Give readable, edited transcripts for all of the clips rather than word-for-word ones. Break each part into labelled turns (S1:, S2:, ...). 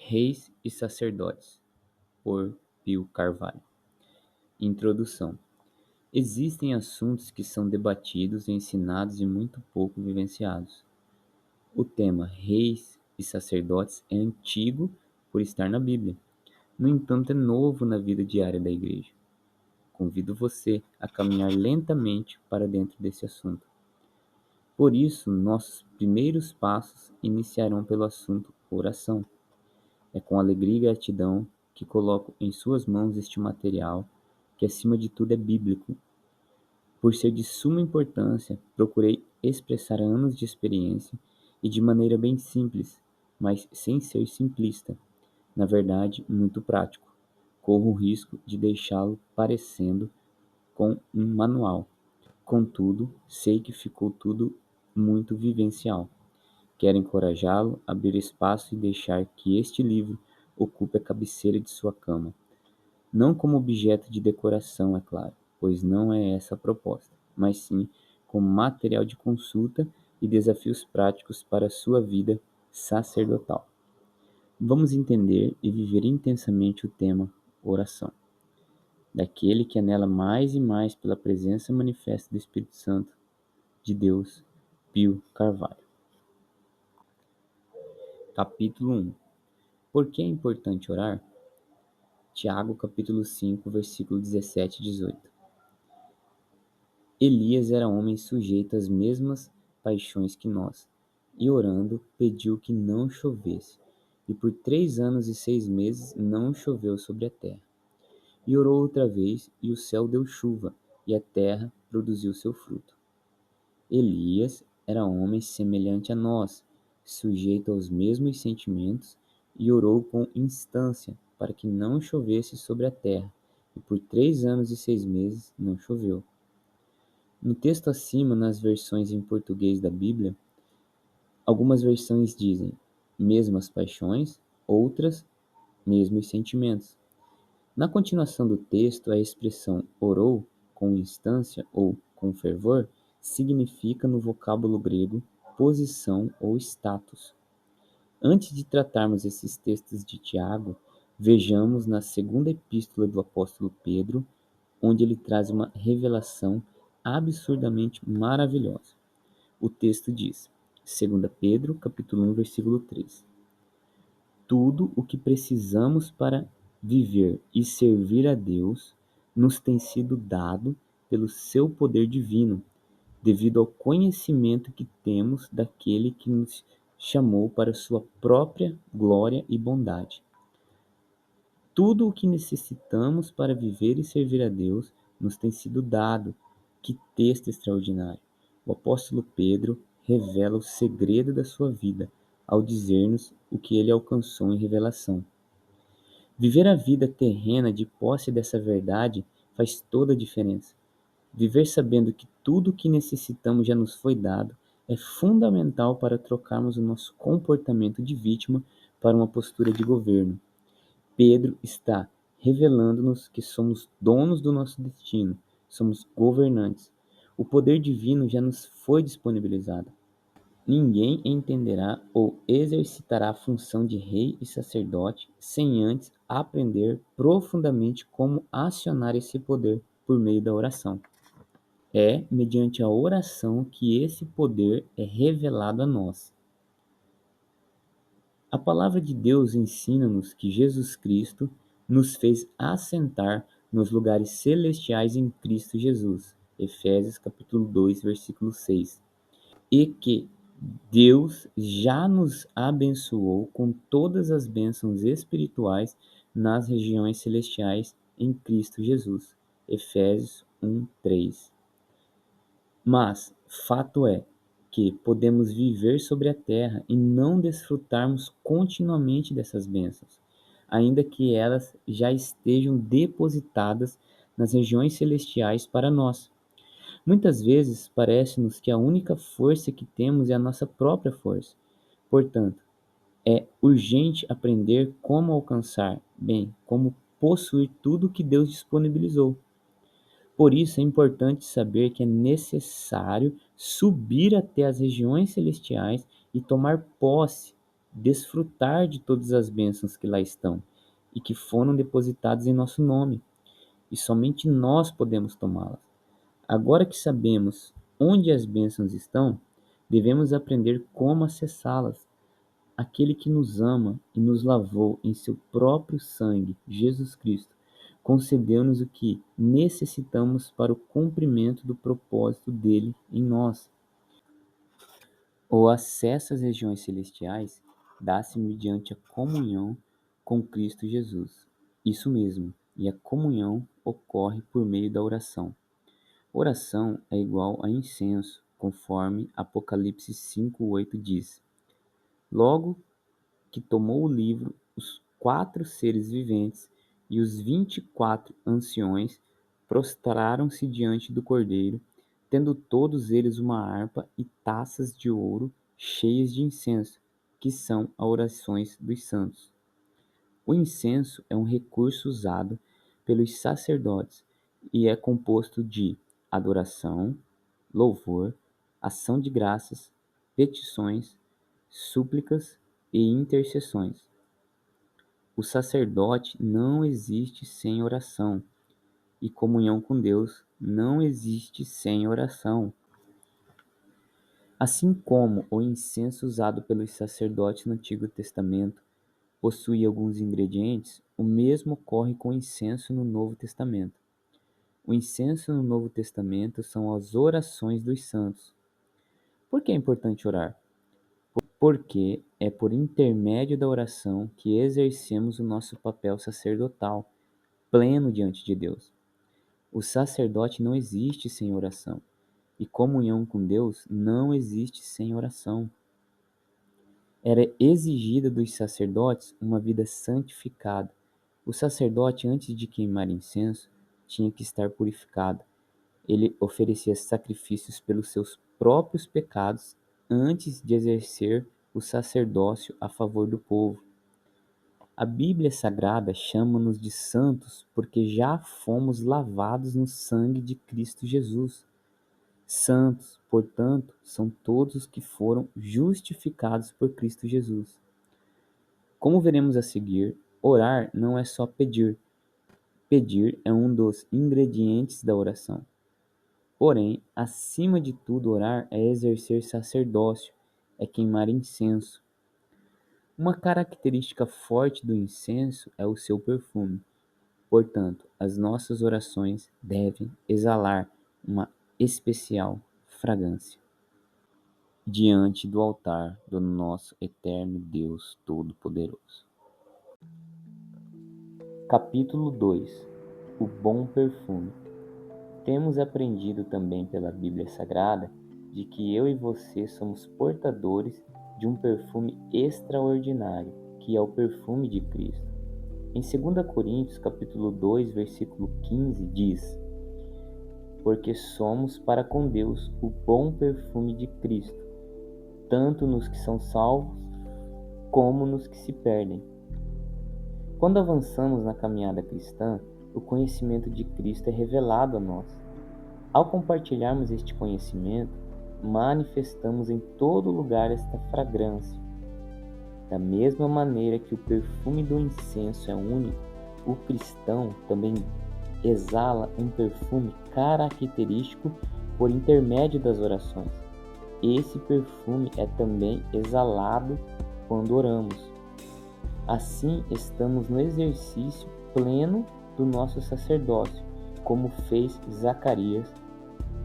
S1: Reis e Sacerdotes, por Pio Carvalho. Introdução. Existem assuntos que são debatidos, ensinados e muito pouco vivenciados. O tema reis e sacerdotes é antigo por estar na Bíblia. No entanto, é novo na vida diária da igreja. Convido você a caminhar lentamente para dentro desse assunto. Por isso, nossos primeiros passos iniciarão pelo assunto oração. É com alegria e gratidão que coloco em suas mãos este material, que acima de tudo é bíblico. Por ser de suma importância, procurei expressar anos de experiência e de maneira bem simples, mas sem ser simplista. Na verdade, muito prático. Corro o risco de deixá-lo parecendo com um manual. Contudo, sei que ficou tudo muito vivencial. Quero encorajá-lo, abrir espaço e deixar que este livro ocupe a cabeceira de sua cama. Não como objeto de decoração, é claro, pois não é essa a proposta, mas sim como material de consulta e desafios práticos para a sua vida sacerdotal. Vamos entender e viver intensamente o tema oração, daquele que anela mais e mais pela presença manifesta do Espírito Santo de Deus, Pio Carvalho. Capítulo 1. Por que é importante orar? Tiago, capítulo 5, versículo 17 e 18. Elias era homem sujeito às mesmas paixões que nós, e orando, pediu que não chovesse. E por 3 anos e 6 meses não choveu sobre a terra. E orou outra vez, e o céu deu chuva, e a terra produziu seu fruto. Elias era homem semelhante a nós, sujeito aos mesmos sentimentos, e orou com instância para que não chovesse sobre a terra. E por 3 anos e 6 meses não choveu. No texto acima, nas versões em português da Bíblia, algumas versões dizem mesmas paixões, outras mesmos sentimentos. Na continuação do texto, a expressão orou com instância ou com fervor significa no vocábulo grego posição ou status. Antes de tratarmos esses textos de Tiago, vejamos na segunda epístola do apóstolo Pedro, onde ele traz uma revelação absurdamente maravilhosa. O texto diz, 2 Pedro, capítulo 1, versículo 3. Tudo o que precisamos para viver e servir a Deus nos tem sido dado pelo seu poder divino, devido ao conhecimento que temos daquele que nos chamou para sua própria glória e bondade. Tudo o que necessitamos para viver e servir a Deus nos tem sido dado. Que texto extraordinário! O apóstolo Pedro revela o segredo da sua vida ao dizer-nos o que ele alcançou em revelação. Viver a vida terrena de posse dessa verdade faz toda a diferença. Viver sabendo que tudo o que necessitamos já nos foi dado é fundamental para trocarmos o nosso comportamento de vítima para uma postura de governo. Pedro está revelando-nos que somos donos do nosso destino, somos governantes. O poder divino já nos foi disponibilizado. Ninguém entenderá ou exercitará a função de rei e sacerdote sem antes aprender profundamente como acionar esse poder por meio da oração. É mediante a oração que esse poder é revelado a nós. A palavra de Deus ensina-nos que Jesus Cristo nos fez assentar nos lugares celestiais em Cristo Jesus. Efésios capítulo 2, versículo 6. E que Deus já nos abençoou com todas as bênçãos espirituais nas regiões celestiais em Cristo Jesus. Efésios 1, 3. Mas, fato é que podemos viver sobre a terra e não desfrutarmos continuamente dessas bênçãos, ainda que elas já estejam depositadas nas regiões celestiais para nós. Muitas vezes parece-nos que a única força que temos é a nossa própria força. Portanto, é urgente aprender como alcançar, bem, como possuir tudo o que Deus disponibilizou. Por isso é importante saber que é necessário subir até as regiões celestiais e tomar posse desfrutar de todas as bênçãos que lá estão e que foram depositadas em nosso nome, e somente nós podemos tomá-las. Agora que sabemos onde as bênçãos estão, devemos aprender como acessá-las. Aquele que nos ama e nos lavou em seu próprio sangue, Jesus Cristo, concedeu-nos o que necessitamos para o cumprimento do propósito dele em nós. O acesso às regiões celestiais dá-se mediante a comunhão com Cristo Jesus. Isso mesmo, e a comunhão ocorre por meio da oração. Oração é igual a incenso, conforme Apocalipse 5:8 diz. Logo que tomou o livro, os 4 seres viventes e os 24 anciões prostraram-se diante do Cordeiro, tendo todos eles uma harpa e taças de ouro cheias de incenso, que são as orações dos santos. O incenso é um recurso usado pelos sacerdotes e é composto de adoração, louvor, ação de graças, petições, súplicas e intercessões. O sacerdote não existe sem oração, e comunhão com Deus não existe sem oração. Assim como o incenso usado pelos sacerdotes no Antigo Testamento possui alguns ingredientes, o mesmo ocorre com o incenso no Novo Testamento. O incenso no Novo Testamento são as orações dos santos. Por que é importante orar? Porque é por intermédio da oração que exercemos o nosso papel sacerdotal pleno diante de Deus. O sacerdote não existe sem oração, e comunhão com Deus não existe sem oração. Era exigida dos sacerdotes uma vida santificada. O sacerdote, antes de queimar incenso, tinha que estar purificado. Ele oferecia sacrifícios pelos seus próprios pecados antes de exercer o sacerdócio a favor do povo. A Bíblia Sagrada chama-nos de santos porque já fomos lavados no sangue de Cristo Jesus. Santos, portanto, são todos os que foram justificados por Cristo Jesus. Como veremos a seguir, orar não é só pedir. Pedir é um dos ingredientes da oração. Porém, acima de tudo, orar é exercer sacerdócio, é queimar incenso. Uma característica forte do incenso é o seu perfume. Portanto, as nossas orações devem exalar uma especial fragrância diante do altar do nosso eterno Deus Todo-Poderoso. Capítulo 2. O bom perfume. Temos aprendido também pela Bíblia Sagrada de que eu e você somos portadores de um perfume extraordinário, que é o perfume de Cristo. Em 2 Coríntios, capítulo 2, versículo 15, diz: Porque somos para com Deus o bom perfume de Cristo, tanto nos que são salvos, como nos que se perdem. Quando avançamos na caminhada cristã, o conhecimento de Cristo é revelado a nós. Ao compartilharmos este conhecimento, manifestamos em todo lugar esta fragrância. Da mesma maneira que o perfume do incenso é único, o cristão também exala um perfume característico por intermédio das orações. Esse perfume é também exalado quando oramos. Assim, estamos no exercício pleno do nosso sacerdócio, como fez Zacarias,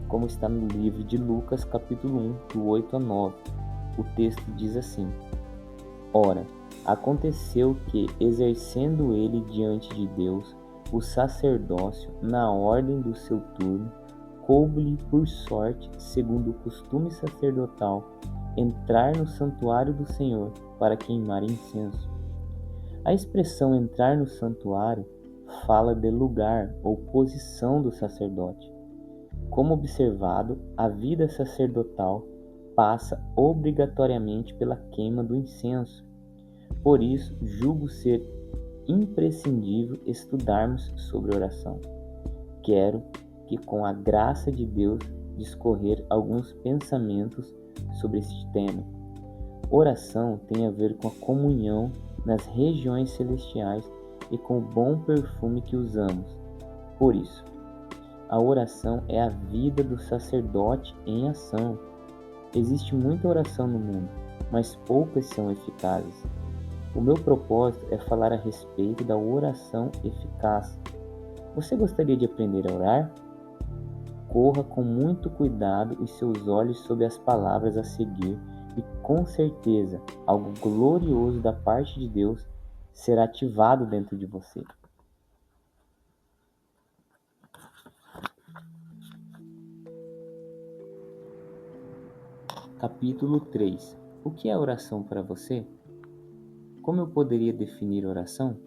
S1: como está no livro de Lucas, capítulo 1, do 8 a 9. O texto diz assim: Ora, aconteceu que, exercendo ele diante de Deus o sacerdócio na ordem do seu turno, coube-lhe por sorte, segundo o costume sacerdotal, entrar no santuário do Senhor para queimar incenso. A expressão entrar no santuário fala de lugar ou posição do sacerdote. Como observado, a vida sacerdotal passa obrigatoriamente pela queima do incenso. Por isso, julgo ser imprescindível estudarmos sobre oração. Quero que, com a graça de Deus, discorrer alguns pensamentos sobre este tema. Oração tem a ver com a comunhão nas regiões celestiais e com o bom perfume que usamos. Por isso, a oração é a vida do sacerdote em ação. Existe muita oração no mundo, mas poucas são eficazes. O meu propósito é falar a respeito da oração eficaz. Você gostaria de aprender a orar? Corra com muito cuidado os seus olhos sobre as palavras a seguir e com certeza algo glorioso da parte de Deus será ativado dentro de você. Capítulo 3. O que é oração para você? Como eu poderia definir oração?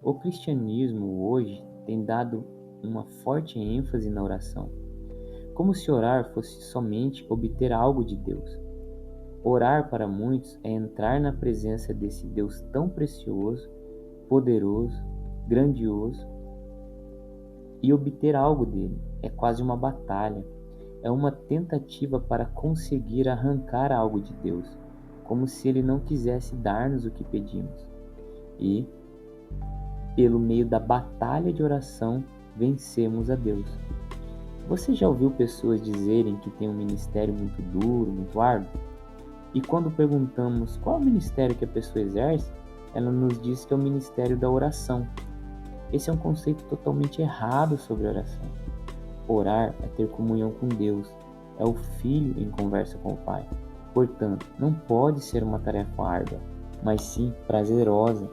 S1: O cristianismo hoje tem dado uma forte ênfase na oração, como se orar fosse somente obter algo de Deus. Orar para muitos é entrar na presença desse Deus tão precioso, poderoso, grandioso e obter algo dele. É quase uma batalha, é uma tentativa para conseguir arrancar algo de Deus, como se ele não quisesse dar-nos o que pedimos. E, pelo meio da batalha de oração, vencemos a Deus. Você já ouviu pessoas dizerem que tem um ministério muito duro, muito árduo? E quando perguntamos qual é o ministério que a pessoa exerce, ela nos diz que é o ministério da oração. Esse é um conceito totalmente errado sobre oração. Orar é ter comunhão com Deus, é o filho em conversa com o Pai. Portanto, não pode ser uma tarefa árdua, mas sim prazerosa.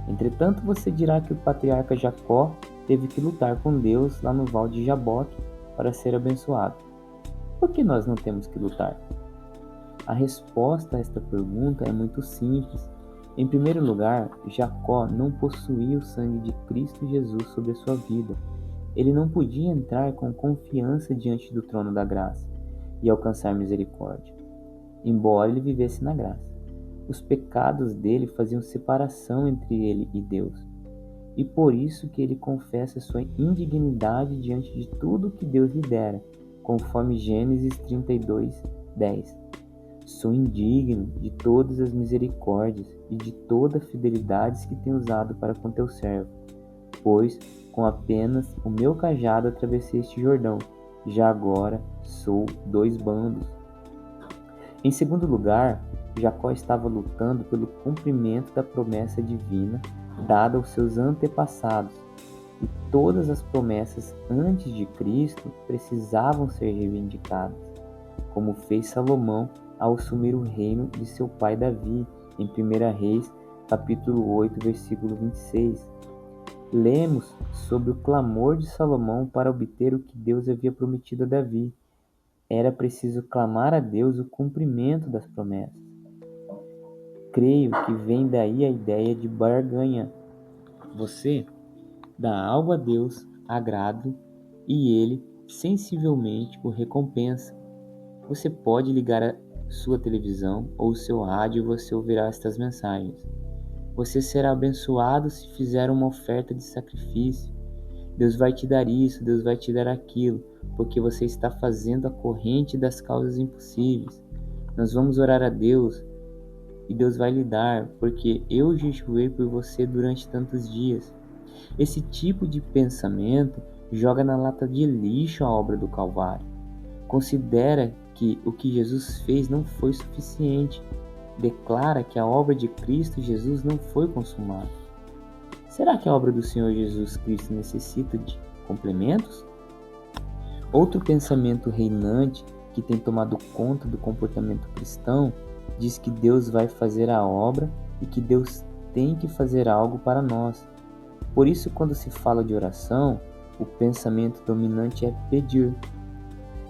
S1: Entretanto, você dirá que o patriarca Jacó teve que lutar com Deus lá no Val de Jaboque para ser abençoado. Por que nós não temos que lutar? A resposta a esta pergunta é muito simples. Em primeiro lugar, Jacó não possuía o sangue de Cristo Jesus sobre a sua vida. Ele não podia entrar com confiança diante do trono da graça e alcançar misericórdia, embora ele vivesse na graça. Os pecados dele faziam separação entre ele e Deus, e por isso que ele confessa sua indignidade diante de tudo que Deus lhe dera, conforme Gênesis 32:10. Sou indigno de todas as misericórdias e de toda a fidelidade que tenho usado para com teu servo, pois com apenas o meu cajado atravessei este Jordão, já agora sou 2 bandos. Em segundo lugar, Jacó estava lutando pelo cumprimento da promessa divina dada aos seus antepassados, e todas as promessas antes de Cristo precisavam ser reivindicadas, como fez Salomão ao assumir o reino de seu pai Davi, em 1 Reis, capítulo 8, versículo 26. Lemos sobre o clamor de Salomão para obter o que Deus havia prometido a Davi. Era preciso clamar a Deus o cumprimento das promessas. Creio que vem daí a ideia de barganha. Você dá algo a Deus, agrado, e Ele sensivelmente o recompensa. Você pode ligar a sua televisão ou o seu rádio e você ouvirá estas mensagens. Você será abençoado se fizer uma oferta de sacrifício. Deus vai te dar isso, Deus vai te dar aquilo, porque você está fazendo a corrente das causas impossíveis. Nós vamos orar a Deus e Deus vai lhe dar, porque eu jejuei por você durante tantos dias. Esse tipo de pensamento joga na lata de lixo a obra do Calvário. Considera que o que Jesus fez não foi suficiente. Declara que a obra de Cristo Jesus não foi consumada. Será que a obra do Senhor Jesus Cristo necessita de complementos? Outro pensamento reinante que tem tomado conta do comportamento cristão diz que Deus vai fazer a obra e que Deus tem que fazer algo para nós. Por isso, quando se fala de oração, o pensamento dominante é pedir.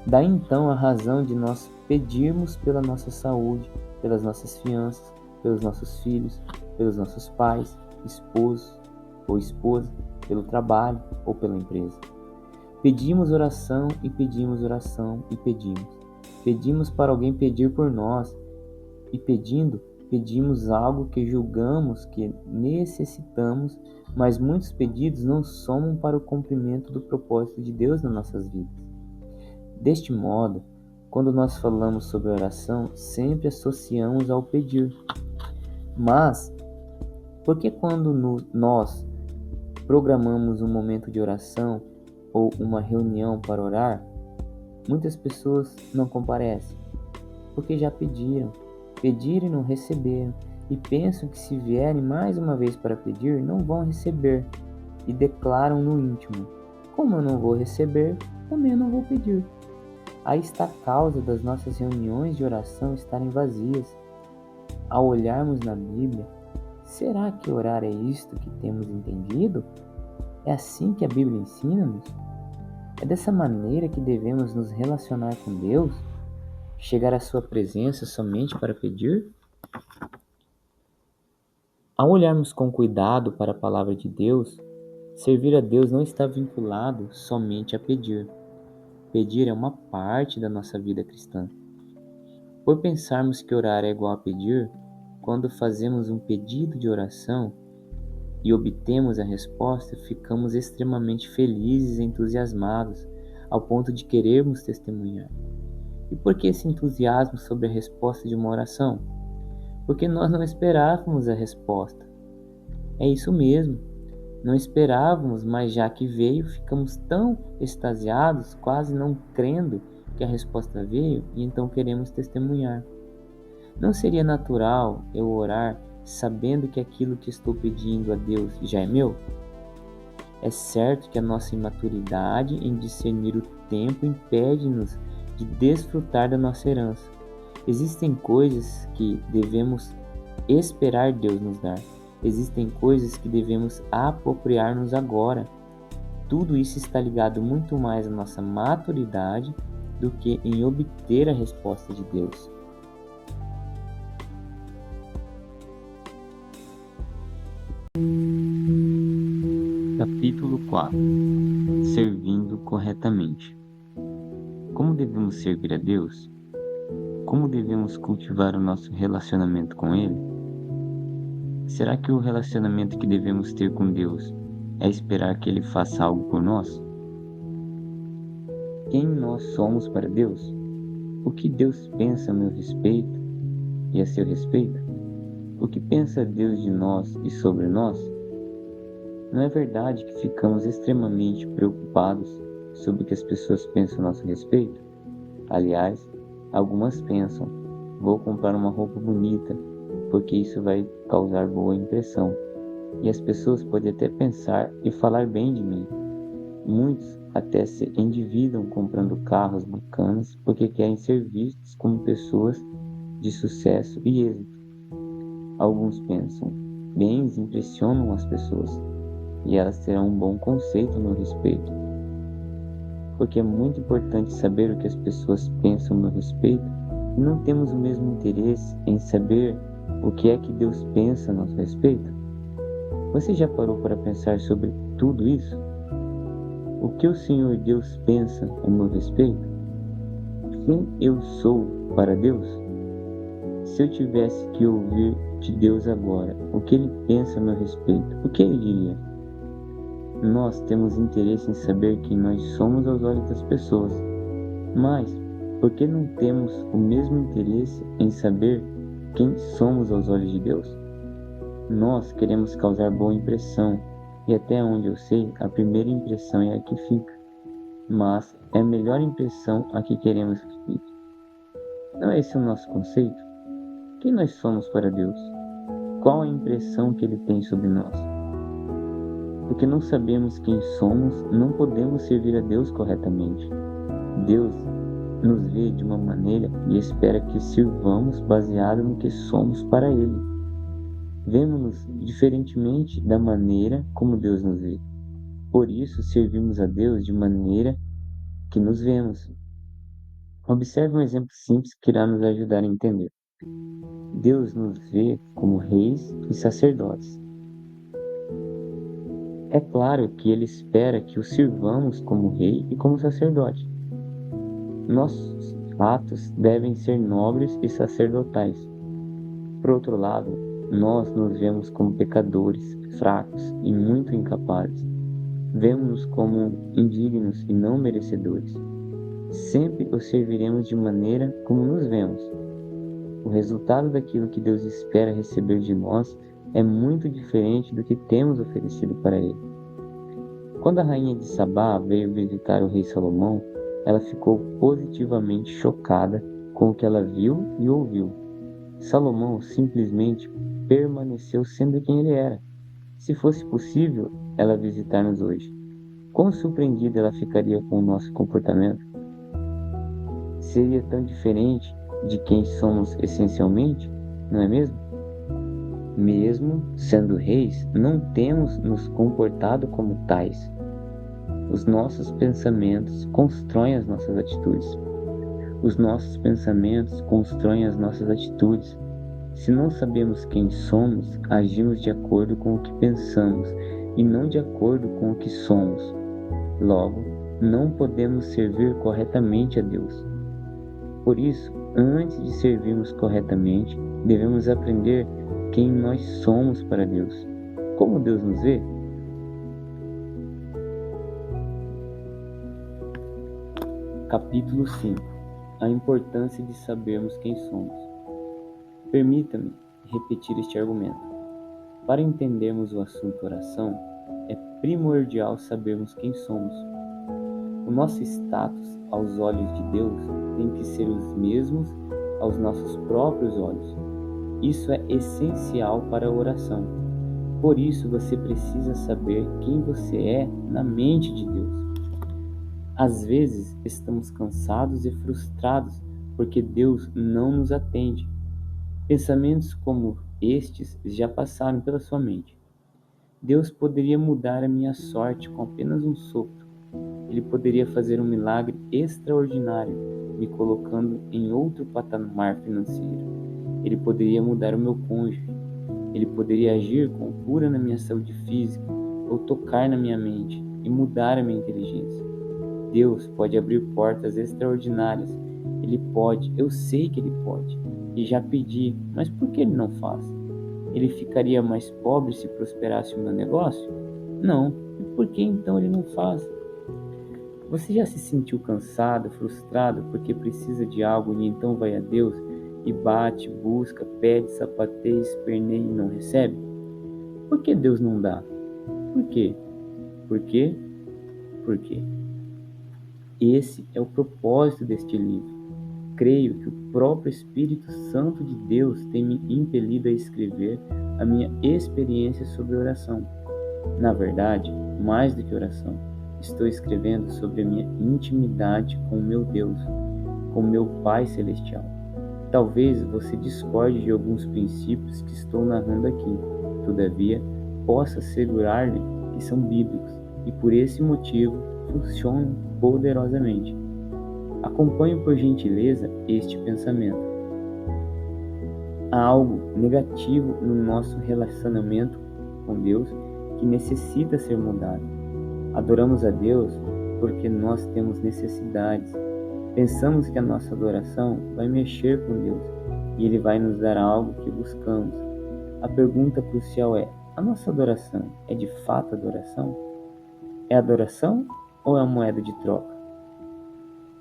S1: Daí então a razão de nós pedirmos pela nossa saúde, pelas nossas finanças, pelos nossos filhos, pelos nossos pais, esposos ou esposa, pelo trabalho ou pela empresa. Pedimos oração e pedimos oração e pedimos. Pedimos para alguém pedir por nós e pedindo, pedimos algo que julgamos que necessitamos, mas muitos pedidos não somam para o cumprimento do propósito de Deus nas nossas vidas. Deste modo, quando nós falamos sobre oração, sempre associamos ao pedir. Mas, por que quando nós programamos um momento de oração ou uma reunião para orar, muitas pessoas não comparecem? Porque já pediram e não receberam, e pensam que se vierem mais uma vez para pedir, não vão receber, e declaram no íntimo: como eu não vou receber, também eu não vou pedir. Aí está a causa das nossas reuniões de oração estarem vazias. Ao olharmos na Bíblia, será que orar é isto que temos entendido? É assim que a Bíblia ensina-nos? É dessa maneira que devemos nos relacionar com Deus? Chegar à sua presença somente para pedir? Ao olharmos com cuidado para a palavra de Deus, servir a Deus não está vinculado somente a pedir. Pedir é uma parte da nossa vida cristã. Por pensarmos que orar é igual a pedir, quando fazemos um pedido de oração e obtemos a resposta, ficamos extremamente felizes e entusiasmados, ao ponto de querermos testemunhar. E por que esse entusiasmo sobre a resposta de uma oração? Porque nós não esperávamos a resposta. É isso mesmo, não esperávamos, mas já que veio, ficamos tão extasiados, quase não crendo que a resposta veio, e então queremos testemunhar. Não seria natural eu orar sabendo que aquilo que estou pedindo a Deus já é meu? É certo que a nossa imaturidade em discernir o tempo impede-nos de desfrutar da nossa herança. Existem coisas que devemos esperar Deus nos dar. Existem coisas que devemos apropriar-nos agora. Tudo isso está ligado muito mais à nossa maturidade do que em obter a resposta de Deus. Capítulo 4. Servindo corretamente. Como devemos servir a Deus? Como devemos cultivar o nosso relacionamento com Ele? Será que o relacionamento que devemos ter com Deus é esperar que Ele faça algo por nós? Quem nós somos para Deus? O que Deus pensa a meu respeito e a seu respeito? O que pensa Deus de nós e sobre nós? Não é verdade que ficamos extremamente preocupados sobre o que as pessoas pensam a nosso respeito? Aliás, algumas pensam: vou comprar uma roupa bonita, porque isso vai causar boa impressão. E as pessoas podem até pensar e falar bem de mim. Muitos até se endividam comprando carros bacanas porque querem ser vistos como pessoas de sucesso e êxito. Alguns pensam: bens impressionam as pessoas e elas terão um bom conceito a meu respeito. Porque é muito importante saber o que as pessoas pensam a meu respeito e não temos o mesmo interesse em saber o que é que Deus pensa a nosso respeito? Você já parou para pensar sobre tudo isso? O que o Senhor Deus pensa a meu respeito? Quem eu sou para Deus? Se eu tivesse que ouvir de Deus agora o que Ele pensa a meu respeito, o que Ele diria? Nós temos interesse em saber quem nós somos aos olhos das pessoas, mas por que não temos o mesmo interesse em saber quem somos aos olhos de Deus? Nós queremos causar boa impressão, e até onde eu sei, a primeira impressão é a que fica, mas é a melhor impressão a que queremos que fique. Não é esse o nosso conceito? Quem nós somos para Deus? Qual a impressão que Ele tem sobre nós? Porque não sabemos quem somos, não podemos servir a Deus corretamente. Deus nos vê de uma maneira e espera que sirvamos baseado no que somos para Ele. Vemo-nos diferentemente da maneira como Deus nos vê. Por isso, servimos a Deus de maneira que nos vemos. Observe um exemplo simples que irá nos ajudar a entender. Deus nos vê como reis e sacerdotes. É claro que Ele espera que o sirvamos como rei e como sacerdote. Nossos atos devem ser nobres e sacerdotais. Por outro lado, nós nos vemos como pecadores, fracos e muito incapazes. Vemo-nos como indignos e não merecedores. sempre o serviremos de maneira como nos vemos. O resultado daquilo que Deus espera receber de nós é muito diferente do que temos oferecido para Ele. Quando a rainha de Sabá veio visitar o rei Salomão, ela ficou positivamente chocada com o que ela viu e ouviu. Salomão simplesmente permaneceu sendo quem ele era. Se fosse possível ela visitar-nos hoje, quão surpreendida ela ficaria com o nosso comportamento? Seria tão diferente de quem somos essencialmente, não é mesmo? Mesmo sendo reis, não temos nos comportado como tais. Os nossos pensamentos constroem as nossas atitudes. Os nossos pensamentos constroem as nossas atitudes. Se não sabemos quem somos, agimos de acordo com o que pensamos e não de acordo com o que somos. Logo, não podemos servir corretamente a Deus. Por isso, antes de servirmos corretamente, devemos aprender quem nós somos para Deus. Como Deus nos vê? Capítulo 5. A importância de sabermos quem somos. Permita-me repetir este argumento. Para entendermos o assunto oração, é primordial sabermos quem somos. O nosso status aos olhos de Deus tem que ser os mesmos aos nossos próprios olhos. Isso é essencial para a oração. Por isso você precisa saber quem você é na mente de Deus. Às vezes estamos cansados e frustrados porque Deus não nos atende. Pensamentos como estes já passaram pela sua mente. Deus poderia mudar a minha sorte com apenas um sopro. Ele poderia fazer um milagre extraordinário, me colocando em outro patamar financeiro. Ele poderia mudar o meu cônjuge. Ele poderia agir com cura na minha saúde física, ou tocar na minha mente e mudar a minha inteligência. Deus pode abrir portas extraordinárias. Ele pode, eu sei que Ele pode. E já pedi, mas por que Ele não faz? Ele ficaria mais pobre se prosperasse o meu negócio? Não. E por que então Ele não faz? Você já se sentiu cansado, frustrado porque precisa de algo e então vai a Deus e bate, busca, pede, sapateia, esperneia e não recebe? Por que Deus não dá? Por quê? Por quê? Por quê? Esse é o propósito deste livro. Creio que o próprio Espírito Santo de Deus tem me impelido a escrever a minha experiência sobre oração. Na verdade, mais do que oração, estou escrevendo sobre a minha intimidade com o meu Deus, com o meu Pai Celestial. Talvez você discorde de alguns princípios que estou narrando aqui, todavia, possa assegurar-lhe que são bíblicos e por esse motivo funcionam poderosamente. Acompanhe por gentileza este pensamento. Há algo negativo no nosso relacionamento com Deus que necessita ser mudado. Adoramos a Deus porque nós temos necessidades. Pensamos que a nossa adoração vai mexer com Deus e Ele vai nos dar algo que buscamos. A pergunta crucial é: a nossa adoração é de fato adoração? É adoração ou é uma moeda de troca?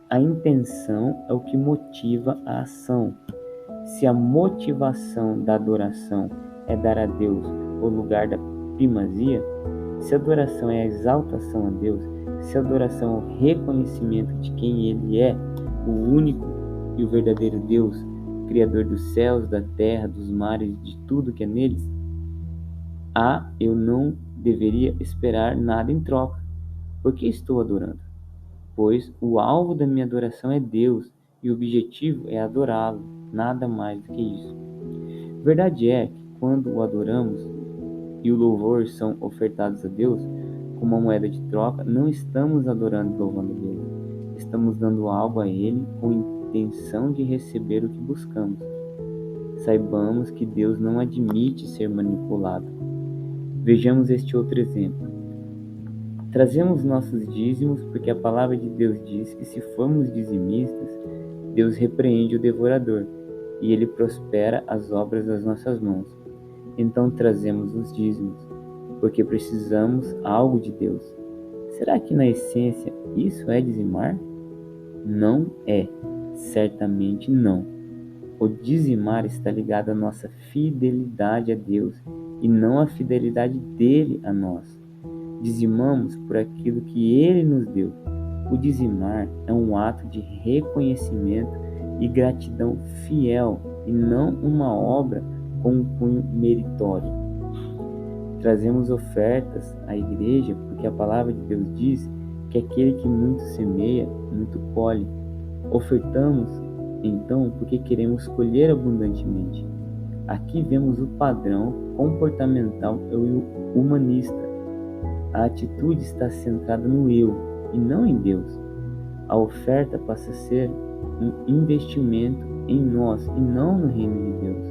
S1: A intenção é o que motiva a ação. Se a motivação da adoração é dar a Deus o lugar da primazia, se a adoração é a exaltação a Deus, se a adoração é o reconhecimento de quem Ele é, o único e o verdadeiro Deus, Criador dos céus, da terra, dos mares e de tudo que é neles, eu não deveria esperar nada em troca. Por que estou adorando? Pois o alvo da minha adoração é Deus e o objetivo é adorá-lo, nada mais do que isso. Verdade é que quando o adoramos e o louvor são ofertados a Deus como uma moeda de troca, não estamos adorando e louvando a Deus. Estamos dando algo a Ele com intenção de receber o que buscamos. Saibamos que Deus não admite ser manipulado. Vejamos este outro exemplo. Trazemos nossos dízimos porque a palavra de Deus diz que se formos dizimistas, Deus repreende o devorador e ele prospera as obras das nossas mãos. Então trazemos os dízimos, porque precisamos algo de Deus. Será que na essência isso é dizimar? Não é, certamente não. O dizimar está ligado à nossa fidelidade a Deus e não à fidelidade dele a nós. Dizimamos por aquilo que ele nos deu. O dizimar é um ato de reconhecimento e gratidão fiel e não uma obra com um cunho meritório. Trazemos ofertas à igreja porque a palavra de Deus diz que aquele que muito semeia, muito colhe. Ofertamos, então, porque queremos colher abundantemente. Aqui vemos o padrão comportamental e humanista. A atitude está centrada no eu e não em Deus. A oferta passa a ser um investimento em nós e não no reino de Deus.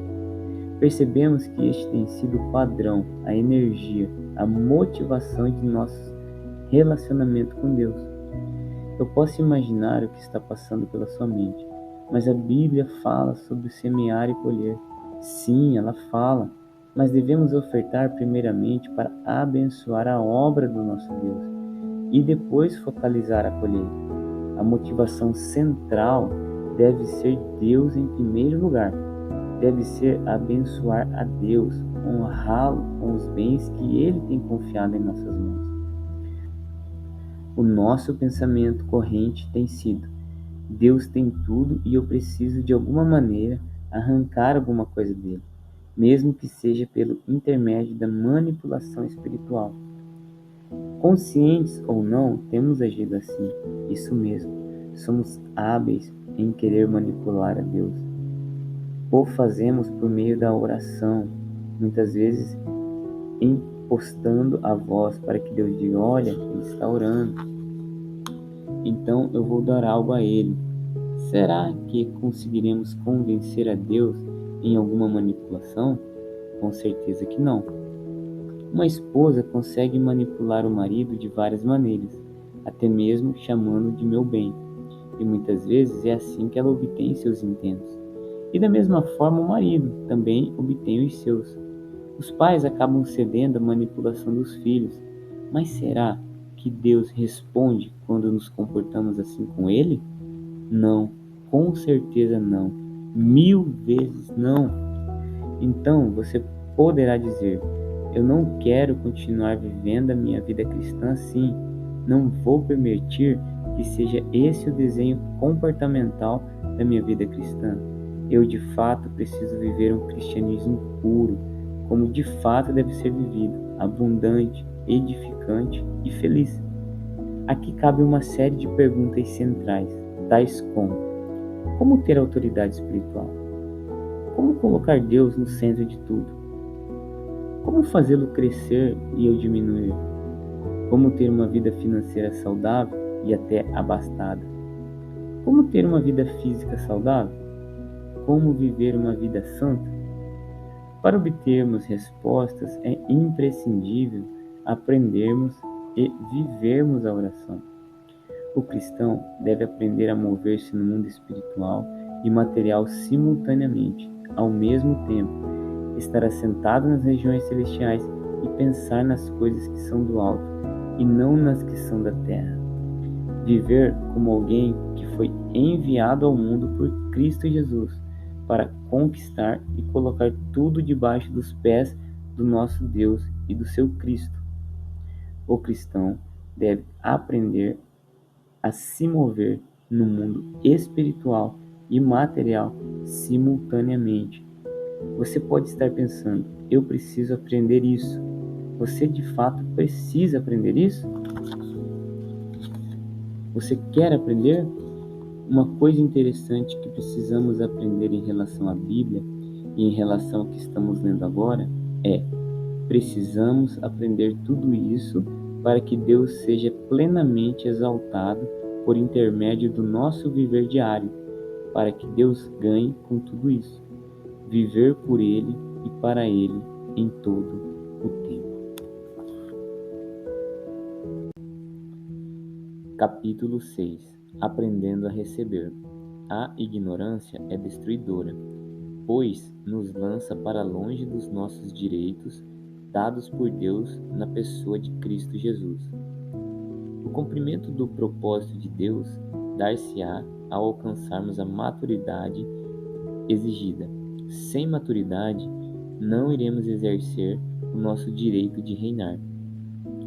S1: Percebemos que este tem sido o padrão, a energia, a motivação de nosso relacionamento com Deus. Eu posso imaginar o que está passando pela sua mente, mas a Bíblia fala sobre semear e colher. Sim, ela fala, mas devemos ofertar primeiramente para abençoar a obra do nosso Deus e depois focalizar a colheita. A motivação central deve ser Deus em primeiro lugar. Deve ser abençoar a Deus, honrá-lo com os bens que Ele tem confiado em nossas mãos. O nosso pensamento corrente tem sido: Deus tem tudo e eu preciso de alguma maneira arrancar alguma coisa dele, mesmo que seja pelo intermédio da manipulação espiritual. Conscientes ou não, temos agido assim. Isso mesmo, somos hábeis em querer manipular a Deus. O fazemos por meio da oração, muitas vezes impostando a voz para que Deus diga: olha, ele está orando, então eu vou dar algo a ele. Será que conseguiremos convencer a Deus em alguma manipulação? Com certeza que não. Uma esposa consegue manipular o marido de várias maneiras, até mesmo chamando de meu bem, e muitas vezes é assim que ela obtém seus intentos. E da mesma forma o marido também obtém os seus. Os pais acabam cedendo à manipulação dos filhos, mas será que Deus responde quando nos comportamos assim com Ele? Não, com certeza não. 1000 vezes não. Então você poderá dizer: eu não quero continuar vivendo a minha vida cristã assim. Não vou permitir que seja esse o desenho comportamental da minha vida cristã. Eu de fato preciso viver um cristianismo puro, como de fato deve ser vivido, abundante, edificante e feliz. Aqui cabe uma série de perguntas centrais, tais como ter autoridade espiritual? Como colocar Deus no centro de tudo? Como fazê-lo crescer e eu diminuir? Como ter uma vida financeira saudável e até abastada? Como ter uma vida física saudável? Como viver uma vida santa? Para obtermos respostas, é imprescindível aprendermos e vivermos a oração. O cristão deve aprender a mover-se no mundo espiritual e material simultaneamente, ao mesmo tempo, estar assentado nas regiões celestiais e pensar nas coisas que são do alto e não nas que são da terra. Viver como alguém que foi enviado ao mundo por Cristo Jesus para conquistar e colocar tudo debaixo dos pés do nosso Deus e do seu Cristo. O cristão deve aprender a se mover no mundo espiritual e material simultaneamente. Você pode estar pensando: eu preciso aprender isso. Você de fato precisa aprender isso? Você quer aprender? Uma coisa interessante que precisamos aprender em relação à Bíblia e em relação ao que estamos lendo agora é: precisamos aprender tudo isso para que Deus seja plenamente exaltado por intermédio do nosso viver diário, para que Deus ganhe com tudo isso. Viver por Ele e para Ele em todo o tempo. Capítulo 6. Aprendendo a receber. A ignorância é destruidora, pois nos lança para longe dos nossos direitos dados por Deus na pessoa de Cristo Jesus. O cumprimento do propósito de Deus dar-se-á ao alcançarmos a maturidade exigida. Sem maturidade, não iremos exercer o nosso direito de reinar.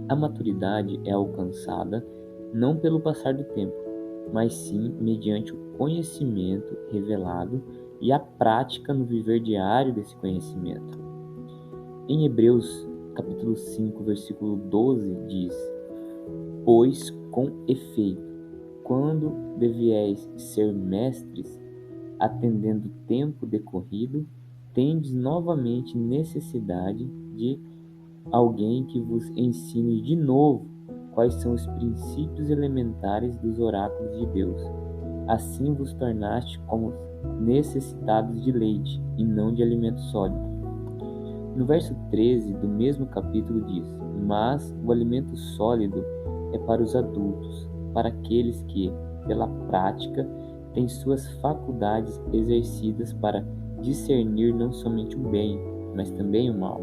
S1: A maturidade é alcançada não pelo passar do tempo, mas sim mediante o conhecimento revelado e a prática no viver diário desse conhecimento. Em Hebreus, capítulo 5, versículo 12, diz: Pois, com efeito, quando devieis ser mestres, atendendo o tempo decorrido, tendes novamente necessidade de alguém que vos ensine de novo quais são os princípios elementares dos oráculos de Deus. Assim vos tornaste como necessitados de leite, e não de alimento sólido. No verso 13 do mesmo capítulo diz: Mas o alimento sólido é para os adultos, para aqueles que, pela prática, têm suas faculdades exercidas para discernir não somente o bem, mas também o mal.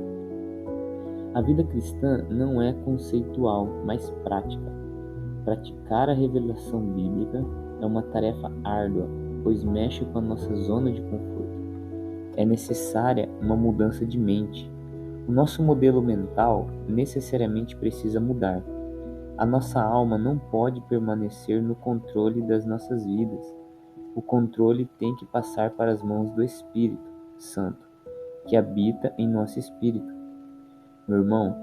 S1: A vida cristã não é conceitual, mas prática. Praticar a revelação bíblica é uma tarefa árdua, pois mexe com a nossa zona de conforto. É necessária uma mudança de mente. O nosso modelo mental necessariamente precisa mudar. A nossa alma não pode permanecer no controle das nossas vidas. O controle tem que passar para as mãos do Espírito Santo, que habita em nosso espírito. Meu irmão,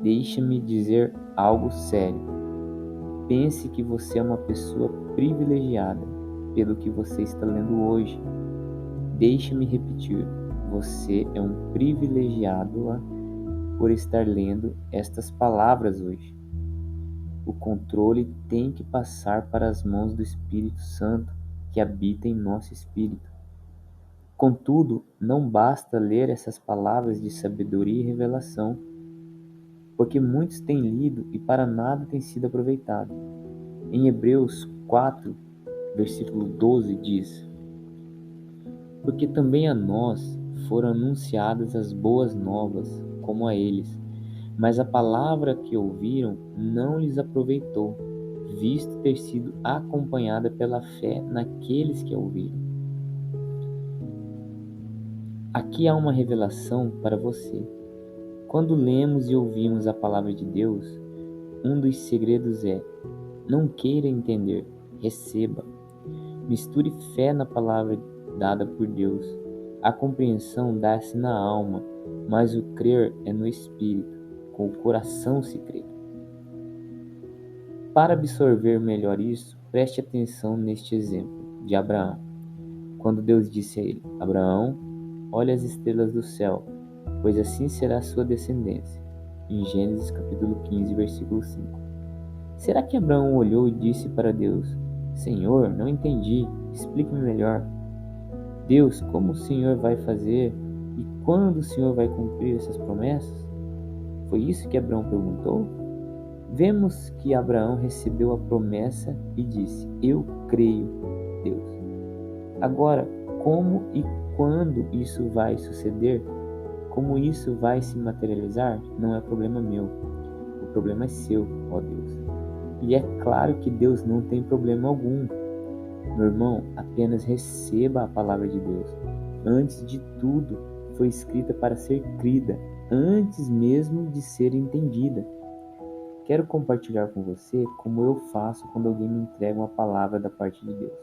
S1: deixa-me dizer algo sério. Pense que você é uma pessoa privilegiada pelo que você está lendo hoje. Deixe-me repetir, você é um privilegiado por estar lendo estas palavras hoje. O controle tem que passar para as mãos do Espírito Santo, que habita em nosso espírito. Contudo, não basta ler essas palavras de sabedoria e revelação, porque muitos têm lido e para nada tem sido aproveitado. Em Hebreus 4, versículo 12 diz: Porque também a nós foram anunciadas as boas novas, como a eles, mas a palavra que ouviram não lhes aproveitou, visto ter sido acompanhada pela fé naqueles que a ouviram. Aqui há uma revelação para você. Quando lemos e ouvimos a palavra de Deus, um dos segredos é: não queira entender, receba. Misture fé na palavra dada por Deus. A compreensão dá-se na alma, mas o crer é no espírito. Com o coração se crê. Para absorver melhor isso, preste atenção neste exemplo de Abraão. Quando Deus disse a ele: Abraão, olha as estrelas do céu, pois assim será a sua descendência. Em Gênesis capítulo 15, versículo 5. Será que Abraão olhou e disse para Deus: Senhor, não entendi, explique-me melhor. Deus, como o Senhor vai fazer e quando o Senhor vai cumprir essas promessas? Foi isso que Abraão perguntou? Vemos que Abraão recebeu a promessa e disse: Eu creio, Deus. Agora, como e quando isso vai suceder? Como isso vai se materializar? Não é problema meu. O problema é seu, ó Deus. E é claro que Deus não tem problema algum. Meu irmão, apenas receba a palavra de Deus. Antes de tudo, foi escrita para ser crida, antes mesmo de ser entendida. Quero compartilhar com você como eu faço quando alguém me entrega uma palavra da parte de Deus.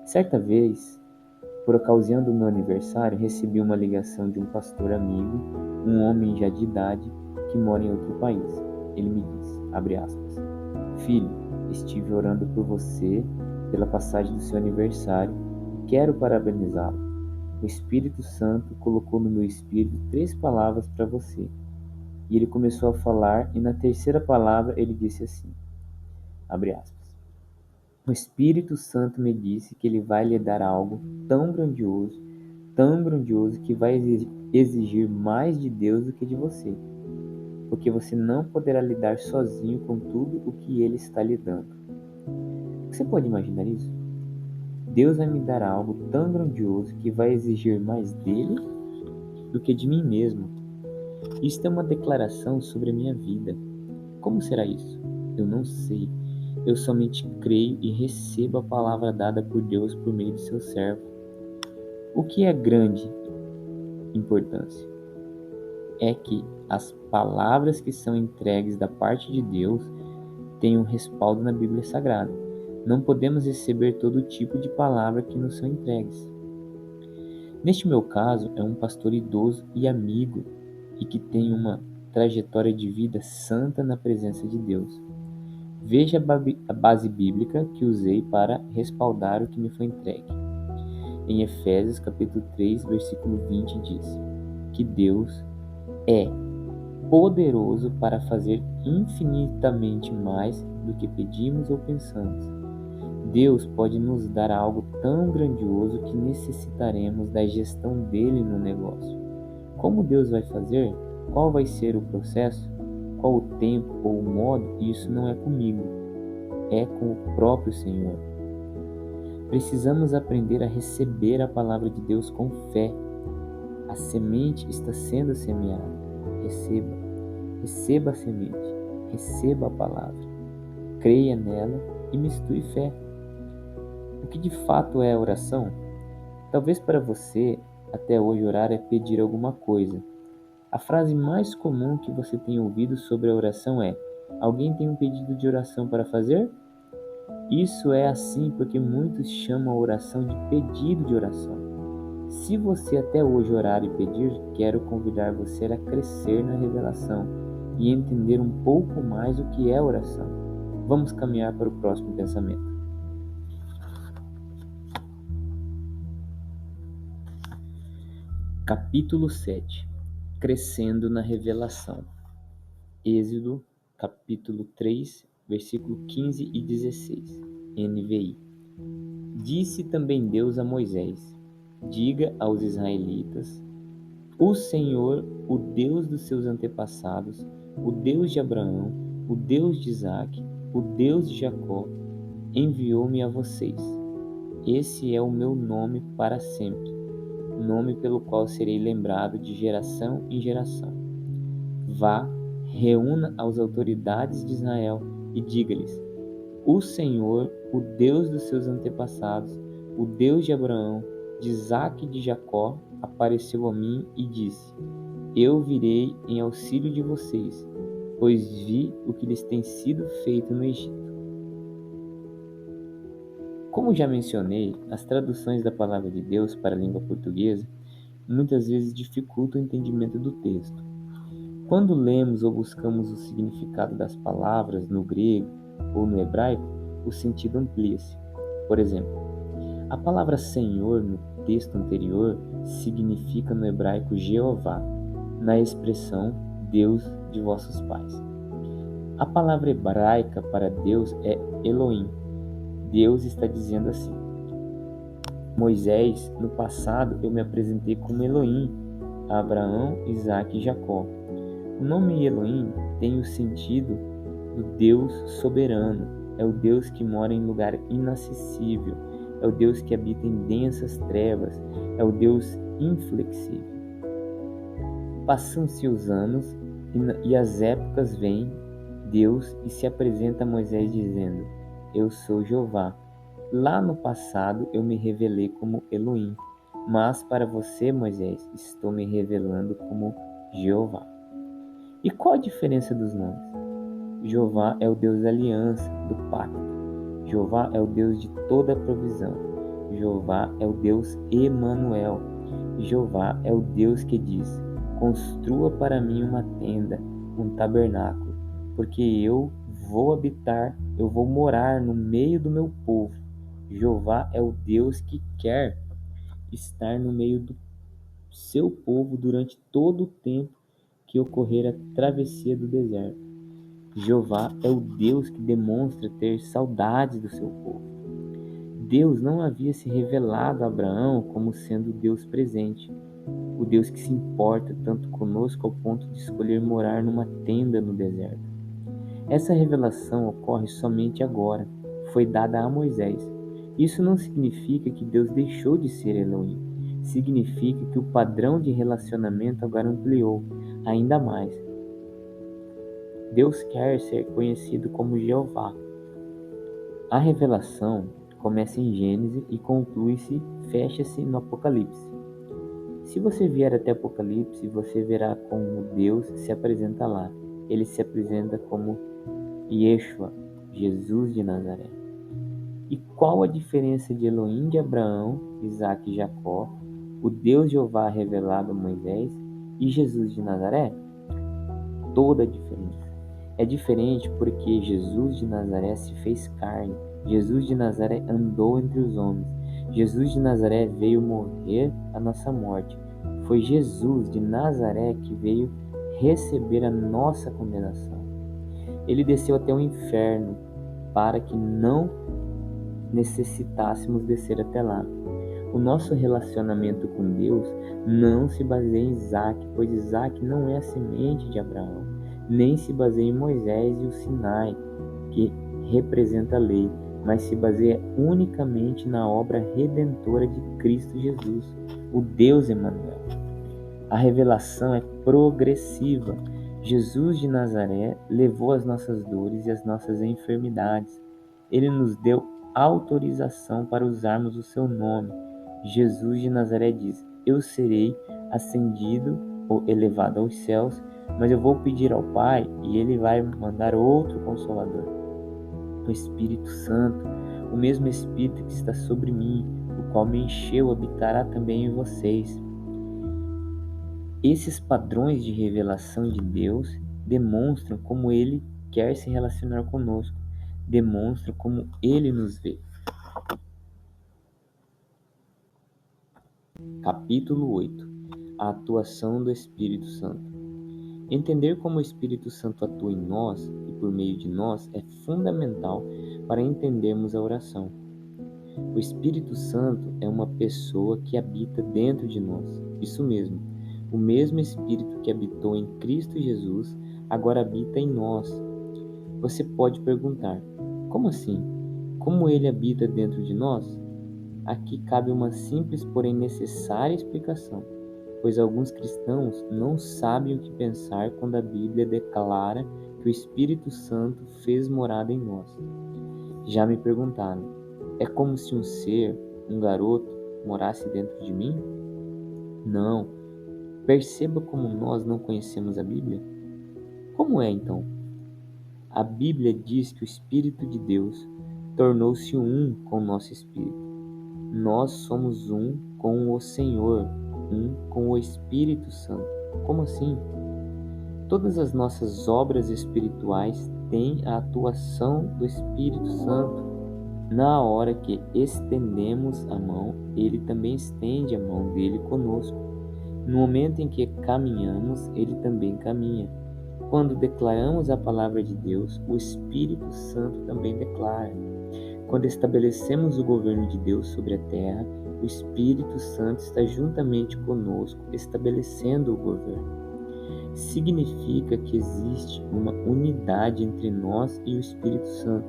S1: Certa vez, por ocasião do meu aniversário, recebi uma ligação de um pastor amigo, um homem já de idade, que mora em outro país. Ele me disse, abre aspas, Filho, estive orando por você, pela passagem do seu aniversário, e quero parabenizá-lo. O Espírito Santo colocou no meu espírito 3 palavras para você. E ele começou a falar, e na terceira palavra ele disse assim, abre aspas, o Espírito Santo me disse que ele vai lhe dar algo tão grandioso que vai exigir mais de Deus do que de você, porque você não poderá lidar sozinho com tudo o que ele está lhe dando. Você pode imaginar isso? Deus vai me dar algo tão grandioso que vai exigir mais dele do que de mim mesmo. Isto é uma declaração sobre a minha vida. Como será isso? Eu não sei. eu somente creio e recebo a palavra dada por Deus por meio de seu servo. O que é grande importância é que as palavras que são entregues da parte de Deus tenham respaldo na Bíblia Sagrada. Não podemos receber todo tipo de palavra que nos são entregues. Neste meu caso, é um pastor idoso e amigo e que tem uma trajetória de vida santa na presença de Deus. Veja a base bíblica que usei para respaldar o que me foi entregue. Em Efésios capítulo 3, versículo 20 diz que Deus é poderoso para fazer infinitamente mais do que pedimos ou pensamos. Deus pode nos dar algo tão grandioso que necessitaremos da gestão dele no negócio. Como Deus vai fazer? Qual vai ser o processo? Qual o tempo ou o modo? Isso não é comigo, é com o próprio Senhor. Precisamos aprender a receber a palavra de Deus com fé. A semente está sendo semeada. Receba a semente, receba a palavra, creia nela e misture fé. O que de fato é a oração? Talvez para você, até hoje, orar é pedir alguma coisa. A frase mais comum que você tem ouvido sobre a oração é: alguém tem um pedido de oração para fazer? Isso é assim porque muitos chamam a oração de pedido de oração. Se você até hoje orar e pedir, quero convidar você a crescer na revelação e entender um pouco mais o que é oração. Vamos caminhar para o próximo pensamento. Capítulo 7. Crescendo na revelação. Êxodo, capítulo 3, versículo 15 e 16. NVI. Disse também Deus a Moisés: diga aos israelitas: o Senhor, o Deus dos seus antepassados, o Deus de Abraão, o Deus de Isaque, o Deus de Jacó, enviou-me a vocês. Esse é o meu nome para sempre, nome pelo qual serei lembrado de geração em geração. Vá, reúna as autoridades de Israel e diga-lhes: o Senhor, o Deus dos seus antepassados, o Deus de Abraão, de Isaque e de Jacó, apareceu a mim e disse: eu virei em auxílio de vocês, pois vi o que lhes tem sido feito no Egito. Como já mencionei, as traduções da palavra de Deus para a língua portuguesa muitas vezes dificultam o entendimento do texto. Quando lemos ou buscamos o significado das palavras no grego ou no hebraico, o sentido amplia-se. Por exemplo, a palavra Senhor no texto anterior significa no hebraico Jeová, na expressão Deus de vossos pais. A palavra hebraica para Deus é Elohim. Deus está dizendo assim: Moisés, no passado eu me apresentei como Elohim a Abraão, Isaque e Jacó. O nome Elohim tem o sentido do Deus soberano. É o Deus que mora em lugar inacessível. É o Deus que habita em densas trevas. É o Deus inflexível. Passam-se os anos e as épocas vêm Deus e se apresenta a Moisés dizendo: eu sou Jeová. Lá no passado eu me revelei como Elohim, mas para você, Moisés, estou me revelando como Jeová. E qual a diferença dos nomes? Jeová é o Deus da aliança, do pacto. Jeová é o Deus de toda a provisão. Jeová é o Deus Emanuel. Jeová é o Deus que diz: construa para mim uma tenda, um tabernáculo, porque eu vou morar no meio do meu povo. Jeová é o Deus que quer estar no meio do seu povo durante todo o tempo que ocorrer a travessia do deserto. Jeová é o Deus que demonstra ter saudades do seu povo. Deus não havia se revelado a Abraão como sendo o Deus presente, o Deus que se importa tanto conosco ao ponto de escolher morar numa tenda no deserto. Essa revelação ocorre somente agora, foi dada a Moisés. Isso não significa que Deus deixou de ser Elohim. Significa que o padrão de relacionamento agora ampliou ainda mais. Deus quer ser conhecido como Jeová. A revelação começa em Gênesis e conclui-se, fecha-se no Apocalipse. Se você vier até Apocalipse, você verá como Deus se apresenta lá. Ele se apresenta como Yeshua, Jesus de Nazaré. E qual a diferença de Elohim de Abraão, Isaque e Jacó, o Deus Jeová revelado a Moisés e Jesus de Nazaré? Toda a diferença. É diferente porque Jesus de Nazaré se fez carne. Jesus de Nazaré andou entre os homens. Jesus de Nazaré veio morrer a nossa morte. Foi Jesus de Nazaré que veio receber a nossa condenação. Ele desceu até o inferno para que não necessitássemos descer até lá. O nosso relacionamento com Deus não se baseia em Isaque, pois Isaque não é a semente de Abraão, nem se baseia em Moisés e o Sinai, que representa a lei, mas se baseia unicamente na obra redentora de Cristo Jesus, o Deus Emanuel. A revelação é progressiva. Jesus de Nazaré levou as nossas dores e as nossas enfermidades. Ele nos deu autorização para usarmos o seu nome. Jesus de Nazaré diz: eu serei ascendido ou elevado aos céus, mas eu vou pedir ao Pai e ele vai mandar outro Consolador, o Espírito Santo, o mesmo Espírito que está sobre mim, o qual me encheu, habitará também em vocês. Esses padrões de revelação de Deus demonstram como Ele quer se relacionar conosco, demonstram como Ele nos vê. Capítulo 8. A atuação do Espírito Santo. Entender como o Espírito Santo atua em nós e por meio de nós é fundamental para entendermos a oração. O Espírito Santo é uma pessoa que habita dentro de nós. Isso mesmo. O mesmo Espírito que habitou em Cristo Jesus agora habita em nós. Você pode perguntar: como assim? Como ele habita dentro de nós? Aqui cabe uma simples, porém necessária explicação, pois alguns cristãos não sabem o que pensar quando a Bíblia declara que o Espírito Santo fez morada em nós. Já me perguntaram: é como se um ser, um garoto, morasse dentro de mim? Não. Perceba como nós não conhecemos a Bíblia. Como é então? A Bíblia diz que o Espírito de Deus tornou-se um com o nosso espírito. Nós somos um com o Senhor, um com o Espírito Santo. Como assim? Todas as nossas obras espirituais têm a atuação do Espírito Santo. Na hora que estendemos a mão, Ele também estende a mão dele conosco. No momento em que caminhamos, Ele também caminha. Quando declaramos a palavra de Deus, o Espírito Santo também declara. Quando estabelecemos o governo de Deus sobre a terra, o Espírito Santo está juntamente conosco, estabelecendo o governo. Significa que existe uma unidade entre nós e o Espírito Santo.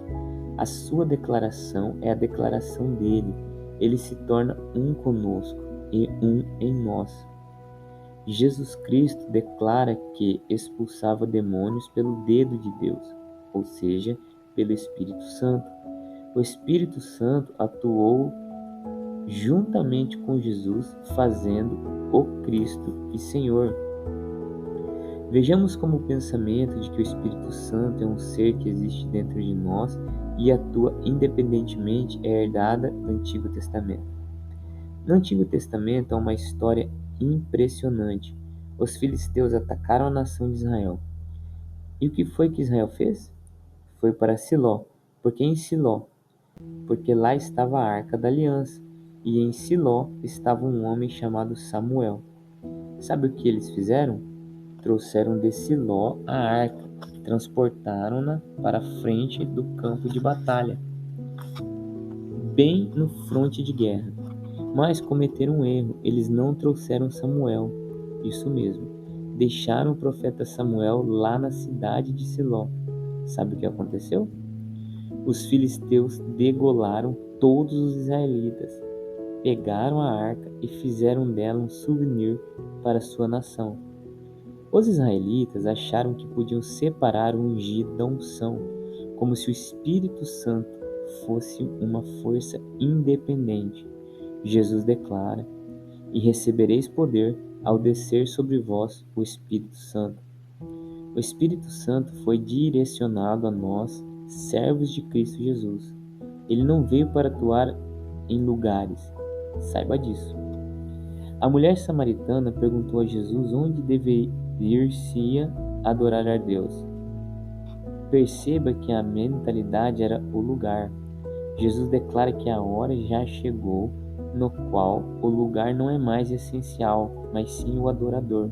S1: A sua declaração é a declaração dele. Ele se torna um conosco e um em nós. Jesus Cristo declara que expulsava demônios pelo dedo de Deus, ou seja, pelo Espírito Santo. O Espírito Santo atuou juntamente com Jesus, fazendo o Cristo e Senhor. Vejamos como o pensamento de que o Espírito Santo é um ser que existe dentro de nós e atua independentemente é herdada do Antigo Testamento. No Antigo Testamento há uma história impressionante. Os filisteus atacaram a nação de Israel. E o que foi que Israel fez? Foi para Siló. Por que em Siló? Porque lá estava a Arca da Aliança, e em Siló estava um homem chamado Samuel. Sabe o que eles fizeram? Trouxeram de Siló a arca, transportaram-na para a frente do campo de batalha, bem no fronte de guerra. Mas cometeram um erro, eles não trouxeram Samuel. Isso mesmo, deixaram o profeta Samuel lá na cidade de Siló. Sabe o que aconteceu? Os filisteus degolaram todos os israelitas, pegaram a arca e fizeram dela um souvenir para sua nação. Os israelitas acharam que podiam separar o ungido da unção, como se o Espírito Santo fosse uma força independente. Jesus declara: E recebereis poder ao descer sobre vós o Espírito Santo. O Espírito Santo foi direcionado a nós, servos de Cristo Jesus. Ele não veio para atuar em lugares, saiba disso. A mulher samaritana perguntou a Jesus onde deveria adorar a Deus. Perceba que a mentalidade era o lugar. Jesus declara que a hora já chegou no qual o lugar não é mais essencial, mas sim o adorador.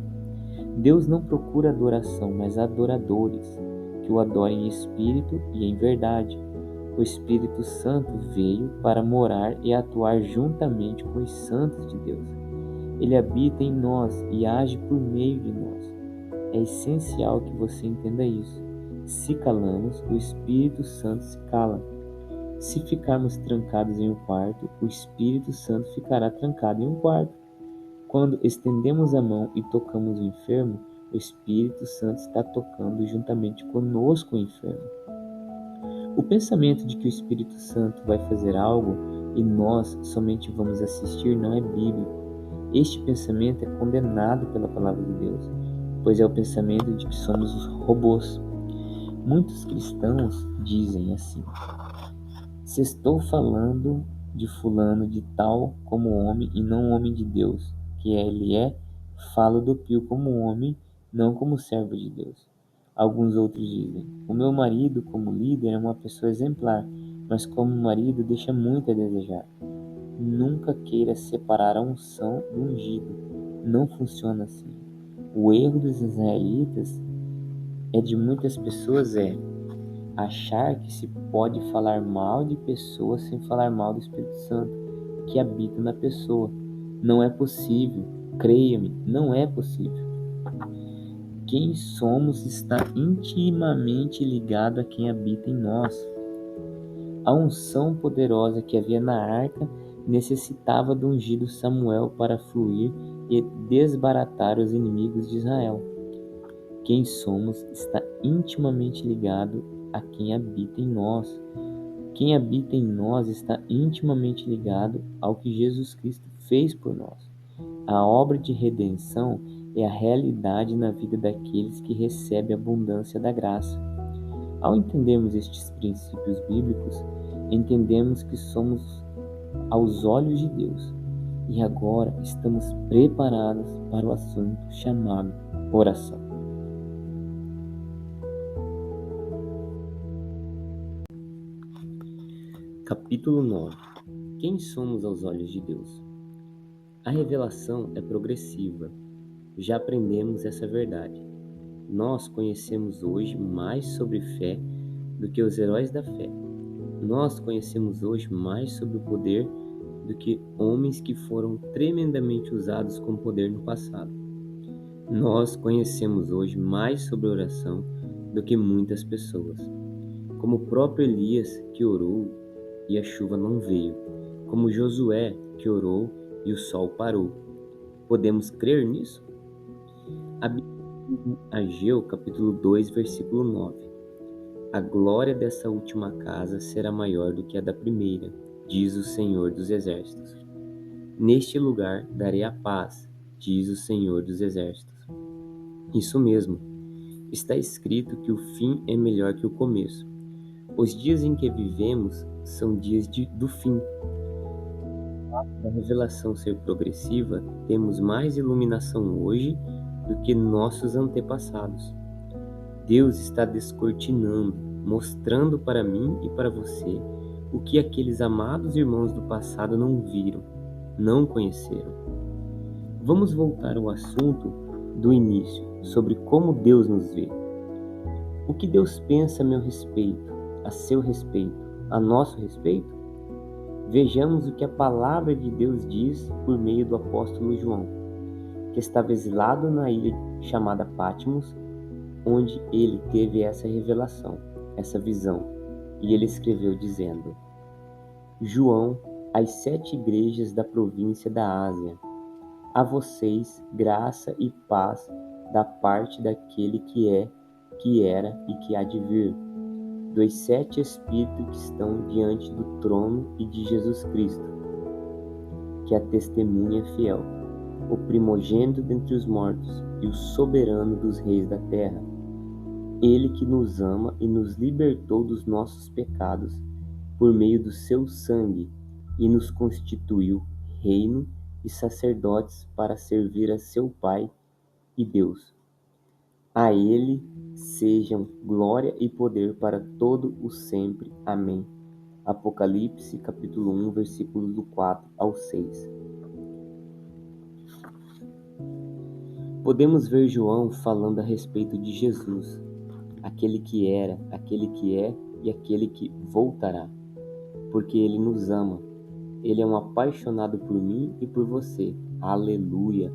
S1: Deus não procura adoração, mas adoradores, que o adorem em espírito e em verdade. O Espírito Santo veio para morar e atuar juntamente com os santos de Deus. Ele habita em nós e age por meio de nós. É essencial que você entenda isso. Se calamos, o Espírito Santo se cala. Se ficarmos trancados em um quarto, o Espírito Santo ficará trancado em um quarto. Quando estendemos a mão e tocamos o enfermo, o Espírito Santo está tocando juntamente conosco o enfermo. O pensamento de que o Espírito Santo vai fazer algo e nós somente vamos assistir não é bíblico. Este pensamento é condenado pela palavra de Deus, pois é o pensamento de que somos os robôs. Muitos cristãos dizem assim: se estou falando de fulano de tal como homem e não homem de Deus, que ele é, falo do Pio como homem, não como servo de Deus. Alguns outros dizem: o meu marido como líder é uma pessoa exemplar, mas como marido deixa muito a desejar. Nunca queira separar a unção do ungido. Não funciona assim. O erro dos israelitas de muitas pessoas é achar que se pode falar mal de pessoas sem falar mal do Espírito Santo que habita na pessoa. Não é possível. Creia-me, não é possível. Quem somos está intimamente ligado a quem habita em nós. A unção poderosa que havia na arca necessitava do ungido Samuel para fluir e desbaratar os inimigos de Israel. Quem somos está intimamente ligado a quem habita em nós. Quem habita em nós está intimamente ligado ao que Jesus Cristo fez por nós. A obra de redenção é a realidade na vida daqueles que recebem a abundância da graça. Ao entendermos estes princípios bíblicos, entendemos que somos aos olhos de Deus e agora estamos preparados para o assunto chamado oração. Capítulo 9. Quem somos aos olhos de Deus? A revelação é progressiva. Já aprendemos essa verdade. Nós conhecemos hoje mais sobre fé do que os heróis da fé. Nós conhecemos hoje mais sobre o poder do que homens que foram tremendamente usados com poder no passado. Nós conhecemos hoje mais sobre oração do que muitas pessoas. Como o próprio Elias, que orou e a chuva não veio. Como Josué, que orou e o sol parou. Podemos crer nisso? A Bíblia diz em Ageu, capítulo 2, versículo 9. A glória dessa última casa será maior do que a da primeira, diz o Senhor dos Exércitos. Neste lugar darei a paz, diz o Senhor dos Exércitos. Isso mesmo, está escrito que o fim é melhor que o começo. Os dias em que vivemos são dias do fim. Da revelação ser progressiva, temos mais iluminação hoje do que nossos antepassados. Deus está descortinando, mostrando para mim e para você o que aqueles amados irmãos do passado não viram, não conheceram. Vamos voltar ao assunto do início, sobre como Deus nos vê. O que Deus pensa a meu respeito, a seu respeito, a nosso respeito? Vejamos o que a palavra de Deus diz por meio do apóstolo João, que estava exilado na ilha chamada Patmos, onde ele teve essa revelação, essa visão, e ele escreveu dizendo: João, às 7 igrejas da província da Ásia, a vocês graça e paz da parte daquele que é, que era e que há de vir, dos 7 Espíritos que estão diante do trono e de Jesus Cristo, que é a testemunha fiel, o primogênito dentre os mortos e o soberano dos reis da terra. Ele que nos ama e nos libertou dos nossos pecados por meio do seu sangue e nos constituiu reino e sacerdotes para servir a seu Pai e Deus. A ele sejam glória e poder para todo o sempre. Amém. Apocalipse, capítulo 1, versículos do 4 ao 6. Podemos ver João falando a respeito de Jesus, aquele que era, aquele que é e aquele que voltará, porque ele nos ama. Ele é um apaixonado por mim e por você. Aleluia!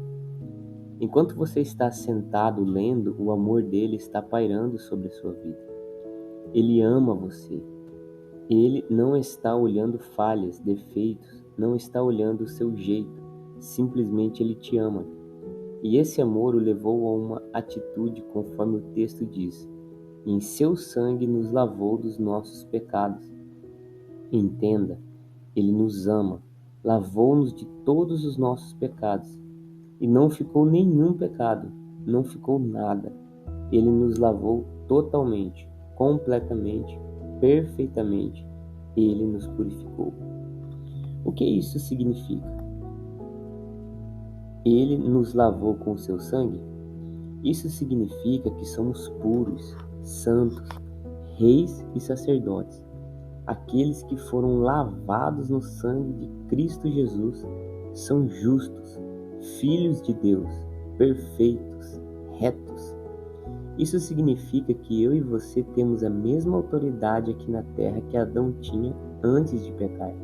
S1: Enquanto você está sentado lendo, o amor dele está pairando sobre a sua vida. Ele ama você. Ele não está olhando falhas, defeitos, não está olhando o seu jeito. Simplesmente ele te ama. E esse amor o levou a uma atitude conforme o texto diz: e em seu sangue nos lavou dos nossos pecados. Entenda, ele nos ama, lavou-nos de todos os nossos pecados. E não ficou nenhum pecado, não ficou nada. Ele nos lavou totalmente, completamente, perfeitamente. Ele nos purificou. O que isso significa? Ele nos lavou com o seu sangue? Isso significa que somos puros, santos, reis e sacerdotes. Aqueles que foram lavados no sangue de Cristo Jesus são justos, filhos de Deus, perfeitos, retos. Isso significa que eu e você temos a mesma autoridade aqui na terra que Adão tinha antes de pecar.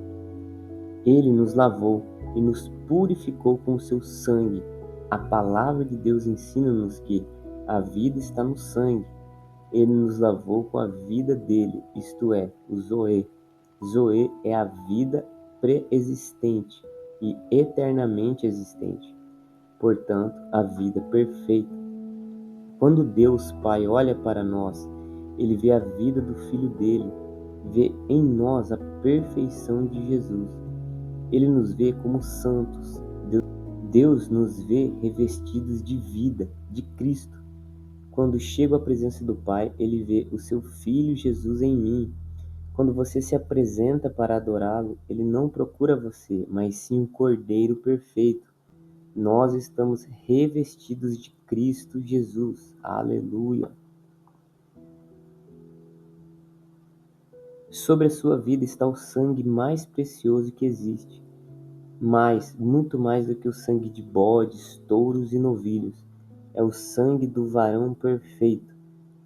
S1: Ele nos lavou e nos purificou com o seu sangue. A palavra de Deus ensina-nos que a vida está no sangue. Ele nos lavou com a vida dele, isto é, o Zoe. Zoe é a vida pré-existente e eternamente existente. Portanto, a vida perfeita. Quando Deus Pai olha para nós, ele vê a vida do Filho dele, vê em nós a perfeição de Jesus. Ele nos vê como santos. Deus nos vê revestidos de vida, de Cristo. Quando chego à presença do Pai, ele vê o seu Filho Jesus em mim. Quando você se apresenta para adorá-lo, ele não procura você, mas sim o Cordeiro perfeito. Nós estamos revestidos de Cristo Jesus. Aleluia! Sobre a sua vida está o sangue mais precioso que existe. Muito mais do que o sangue de bodes, touros e novilhos. É o sangue do varão perfeito.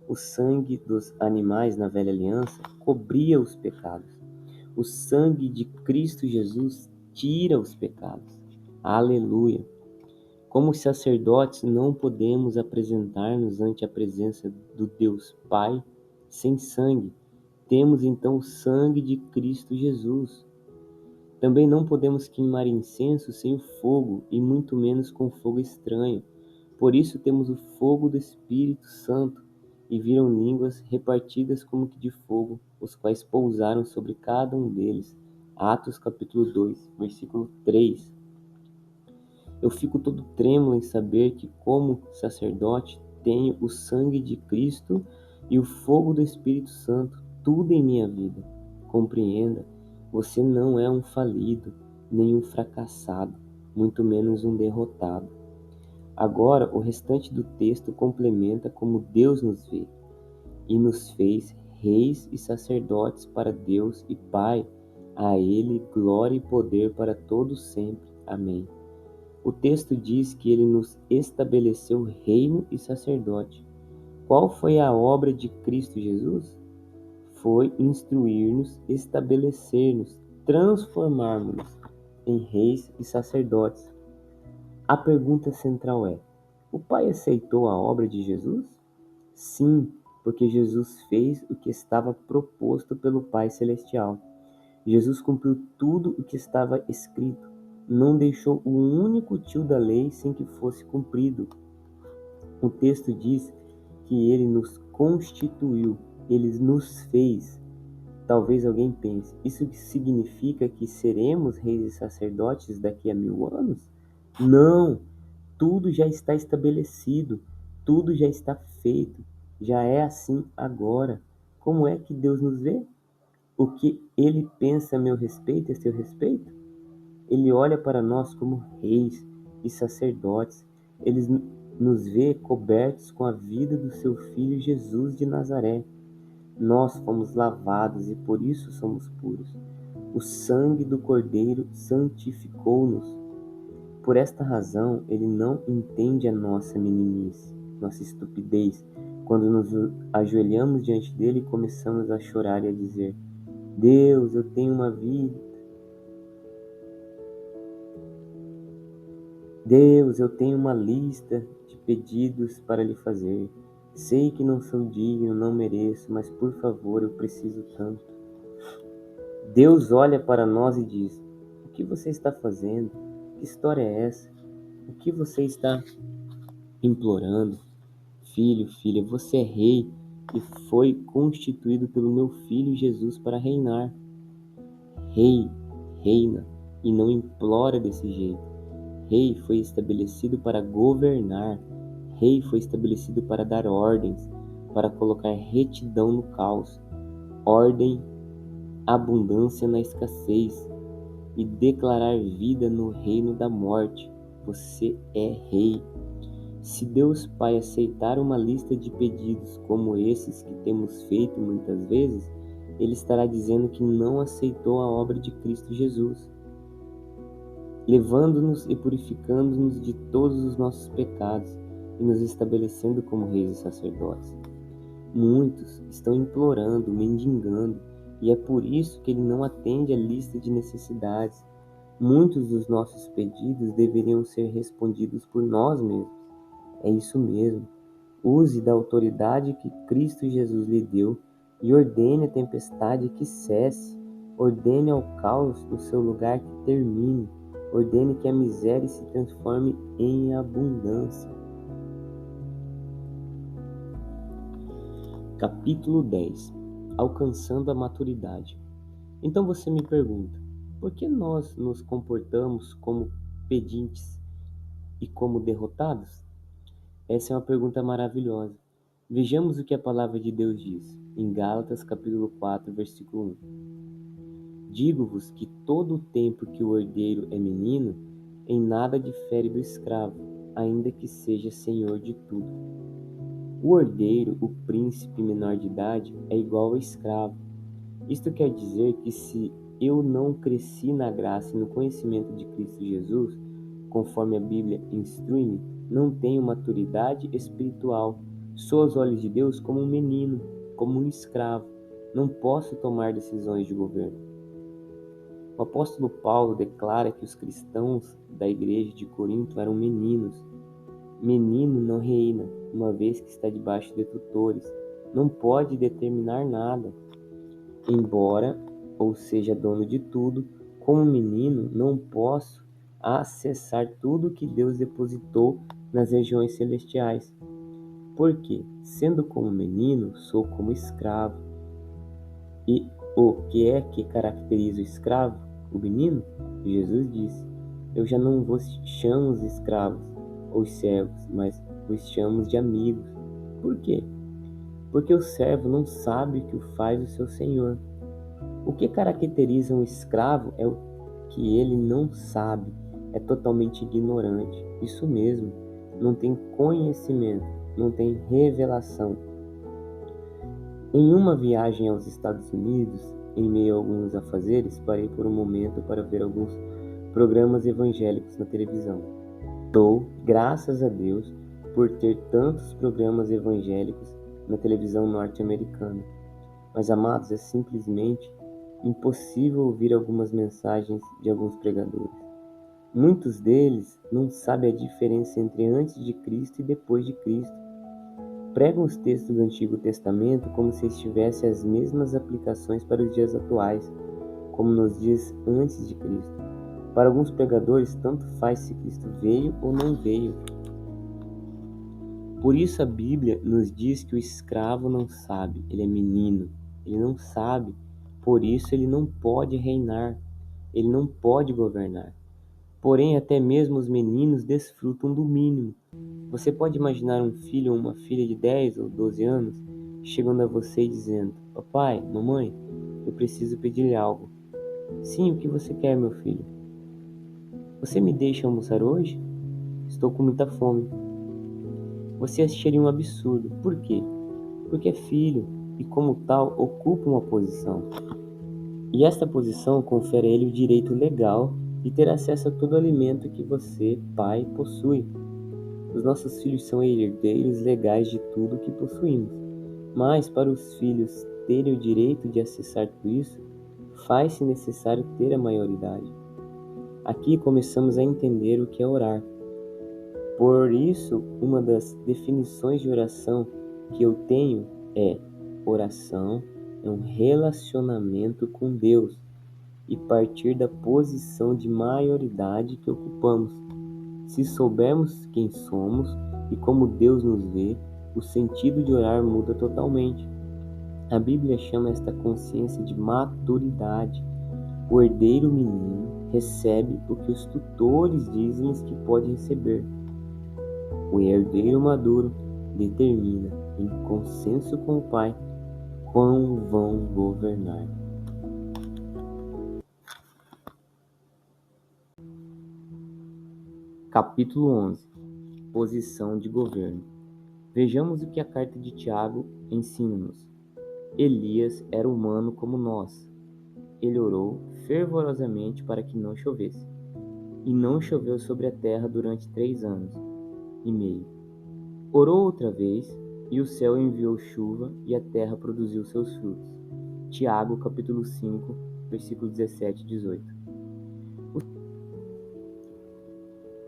S1: O sangue dos animais na velha aliança cobria os pecados. O sangue de Cristo Jesus tira os pecados. Aleluia! Como sacerdotes, não podemos apresentar-nos ante a presença do Deus Pai sem sangue. Temos então o sangue de Cristo Jesus. Também não podemos queimar incenso sem o fogo, e muito menos com fogo estranho. Por isso temos o fogo do Espírito Santo, e viram línguas repartidas como que de fogo, os quais pousaram sobre cada um deles. Atos capítulo 2, versículo 3. Eu fico todo trêmulo em saber que, como sacerdote, tenho o sangue de Cristo e o fogo do Espírito Santo, tudo em minha vida. Compreenda, você não é um falido, nem um fracassado, muito menos um derrotado. Agora, o restante do texto complementa como Deus nos vê e nos fez reis e sacerdotes para Deus e Pai. A Ele glória e poder para todos sempre. Amém. O texto diz que ele nos estabeleceu reino e sacerdote. Qual foi a obra de Cristo Jesus? Foi instruir-nos, estabelecer-nos, transformar-nos em reis e sacerdotes. A pergunta central é: o Pai aceitou a obra de Jesus? Sim, porque Jesus fez o que estava proposto pelo Pai Celestial. Jesus cumpriu tudo o que estava escrito. Não deixou o único tio da lei sem que fosse cumprido. O texto diz que ele nos constituiu. Ele nos fez. Talvez alguém pense, isso significa que seremos reis e sacerdotes daqui a 1000 anos? Não! Tudo já está estabelecido, tudo já está feito, já é assim agora. Como é que Deus nos vê? O que Ele pensa a meu respeito e a seu respeito? Ele olha para nós como reis e sacerdotes. Ele nos vê cobertos com a vida do seu Filho Jesus de Nazaré. Nós fomos lavados e por isso somos puros. O sangue do Cordeiro santificou-nos. Por esta razão, ele não entende a nossa meninice, nossa estupidez, quando nos ajoelhamos diante dele e começamos a chorar e a dizer: Deus, eu tenho uma vida. Deus, eu tenho uma lista de pedidos para lhe fazer. Sei que não sou digno, não mereço, mas por favor, eu preciso tanto. Deus olha para nós e diz: o que você está fazendo? Que história é essa? O que você está implorando? Filho, filha, você é rei e foi constituído pelo meu Filho Jesus para reinar. Rei, reina e não implora desse jeito. Rei foi estabelecido para governar. Rei foi estabelecido para dar ordens, para colocar retidão no caos, ordem, abundância na escassez e declarar vida no reino da morte. Você é rei. Se Deus Pai aceitar uma lista de pedidos como esses que temos feito muitas vezes, Ele estará dizendo que não aceitou a obra de Cristo Jesus, levando-nos e purificando-nos de todos os nossos pecados e nos estabelecendo como reis e sacerdotes. Muitos estão implorando, mendigando, e é por isso que Ele não atende a lista de necessidades. Muitos dos nossos pedidos deveriam ser respondidos por nós mesmos. É isso mesmo. Use da autoridade que Cristo Jesus lhe deu e ordene a tempestade que cesse. Ordene ao caos no seu lugar que termine. Ordene que a miséria se transforme em abundância. Capítulo 10. Alcançando a maturidade. Então você me pergunta, por que nós nos comportamos como pedintes e como derrotados? Essa é uma pergunta maravilhosa. Vejamos o que a palavra de Deus diz, em Gálatas capítulo 4, versículo 1. Digo-vos que todo o tempo que o herdeiro é menino, em nada difere do escravo, ainda que seja senhor de tudo. O herdeiro, o príncipe menor de idade, é igual ao escravo. Isto quer dizer que se eu não cresci na graça e no conhecimento de Cristo Jesus, conforme a Bíblia instrui-me, não tenho maturidade espiritual. Sou aos olhos de Deus como um menino, como um escravo. Não posso tomar decisões de governo. O apóstolo Paulo declara que os cristãos da igreja de Corinto eram meninos. Menino não reina, uma vez que está debaixo de tutores. Não pode determinar nada. Embora, ou seja, dono de tudo, como menino não posso acessar tudo que Deus depositou nas regiões celestiais. Porque, sendo como menino, sou como escravo. E o que é que caracteriza o escravo, o menino? Jesus disse: eu já não vos chamo os escravos ou servos, mas vos chamo de amigos. Por quê? Porque o servo não sabe o que faz o seu senhor. O que caracteriza um escravo é o que ele não sabe, é totalmente ignorante. Isso mesmo, não tem conhecimento, não tem revelação. Em uma viagem aos Estados Unidos, em meio a alguns afazeres, parei por um momento para ver alguns programas evangélicos na televisão. Dou graças a Deus por ter tantos programas evangélicos na televisão norte-americana. Mas, amados, é simplesmente impossível ouvir algumas mensagens de alguns pregadores. Muitos deles não sabem a diferença entre antes de Cristo e depois de Cristo. Pregam os textos do Antigo Testamento como se estivessem as mesmas aplicações para os dias atuais, como nos dias antes de Cristo. Para alguns pregadores, tanto faz se Cristo veio ou não veio. Por isso a Bíblia nos diz que o escravo não sabe, ele é menino, ele não sabe, por isso ele não pode reinar, ele não pode governar. Porém, até mesmo os meninos desfrutam do mínimo. Você pode imaginar um filho ou uma filha de 10 ou 12 anos chegando a você e dizendo: Papai, mamãe, eu preciso pedir-lhe algo. Sim, o que você quer, meu filho? Você me deixa almoçar hoje? Estou com muita fome. Você acharia um absurdo. Por quê? Porque é filho e, como tal, ocupa uma posição. E esta posição confere a ele o direito legal de ter acesso a todo o alimento que você, pai, possui. Os nossos filhos são herdeiros legais de tudo que possuímos. Mas, para os filhos terem o direito de acessar tudo isso, faz-se necessário ter a maioridade. Aqui começamos a entender o que é orar. Por isso, uma das definições de oração que eu tenho é: oração é um relacionamento com Deus e partir da posição de maioridade que ocupamos. Se soubermos quem somos e como Deus nos vê, o sentido de orar muda totalmente. A Bíblia chama esta consciência de maturidade. O herdeiro menino recebe o que os tutores dizem que pode receber. O herdeiro maduro determina, em consenso com o pai, como vão governar. Capítulo 11. Posição de governo. Vejamos o que a carta de Tiago ensina-nos. Elias era humano como nós. Ele orou fervorosamente para que não chovesse. E não choveu sobre a terra durante 3 anos e meio. Orou outra vez, e o céu enviou chuva, e a terra produziu seus frutos. Tiago, capítulo 5, versículos 17 e 18.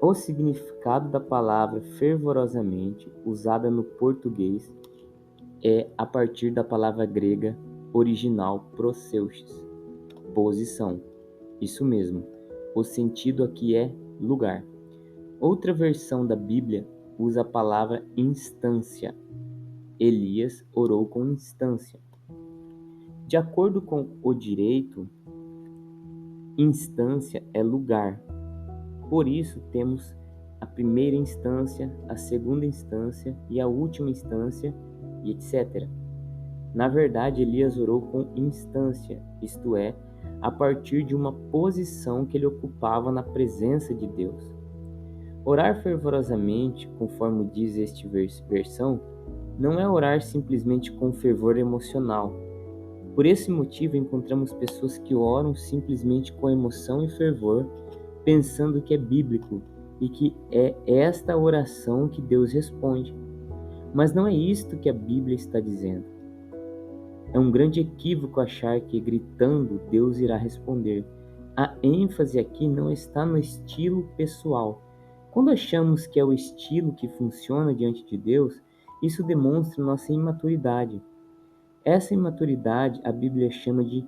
S1: O significado da palavra fervorosamente, usada no português, é a partir da palavra grega original proseuches, posição. Isso mesmo, o sentido aqui é lugar. Outra versão da Bíblia usa a palavra instância. Elias orou com instância. De acordo com o direito, instância é lugar. Por isso temos a primeira instância, a segunda instância e a última instância, e etc. Na verdade, Elias orou com instância, isto é, a partir de uma posição que ele ocupava na presença de Deus. Orar fervorosamente, conforme diz esta versão, não é orar simplesmente com fervor emocional. Por esse motivo, encontramos pessoas que oram simplesmente com emoção e fervor, pensando que é bíblico e que é esta oração que Deus responde. Mas não é isto que a Bíblia está dizendo. É um grande equívoco achar que gritando Deus irá responder. A ênfase aqui não está no estilo pessoal. Quando achamos que é o estilo que funciona diante de Deus, isso demonstra nossa imaturidade. Essa imaturidade a Bíblia chama de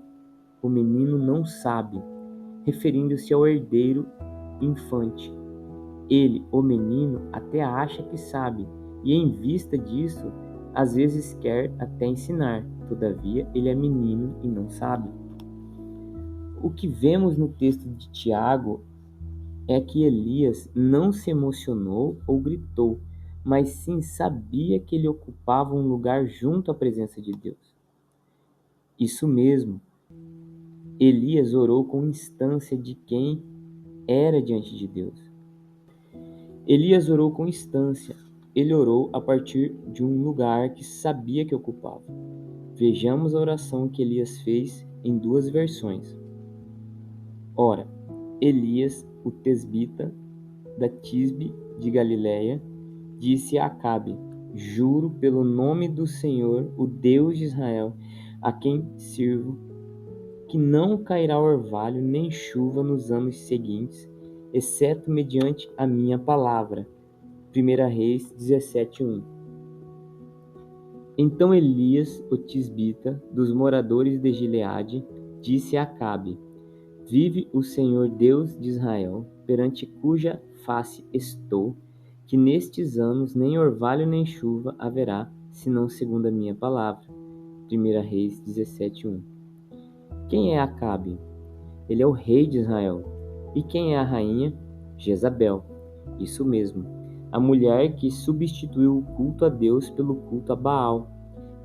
S1: "o menino não sabe", referindo-se ao herdeiro infante. Ele, o menino, até acha que sabe, e em vista disso, às vezes quer até ensinar. Todavia, ele é menino e não sabe. O que vemos no texto de Tiago é que Elias não se emocionou ou gritou, mas sim sabia que ele ocupava um lugar junto à presença de Deus. Isso mesmo, Elias orou com instância de quem era diante de Deus. Elias orou com instância. Ele orou a partir de um lugar que sabia que ocupava. Vejamos a oração que Elias fez em duas versões. Ora, Elias, o tesbita da Tisbe de Galiléia, disse a Acabe: Juro pelo nome do Senhor, o Deus de Israel, a quem sirvo, que não cairá orvalho nem chuva nos anos seguintes, exceto mediante a minha palavra. 1 Reis 17:1. Então Elias, o tisbita, dos moradores de Gileade, disse a Acabe: Vive o Senhor Deus de Israel, perante cuja face estou, que nestes anos nem orvalho nem chuva haverá, senão segundo a minha palavra. 1 Reis 17:1. Quem é Acabe? Ele é o rei de Israel. E quem é a rainha? Jezabel. Isso mesmo, a mulher que substituiu o culto a Deus pelo culto a Baal.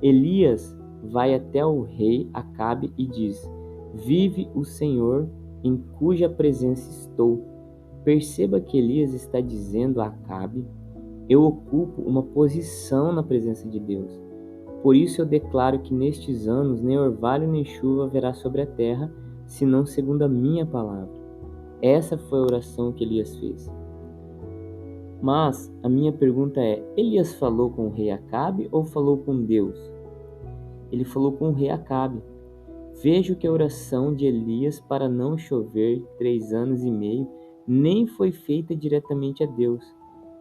S1: Elias vai até o rei Acabe e diz: Vive o Senhor, em cuja presença estou. Perceba que Elias está dizendo a Acabe: Eu ocupo uma posição na presença de Deus. Por isso eu declaro que nestes anos nem orvalho nem chuva haverá sobre a terra, senão segundo a minha palavra. Essa foi a oração que Elias fez. Mas a minha pergunta é: Elias falou com o rei Acabe ou falou com Deus? Ele falou com o rei Acabe. Vejo que a oração de Elias para não chover 3 anos e meio nem foi feita diretamente a Deus.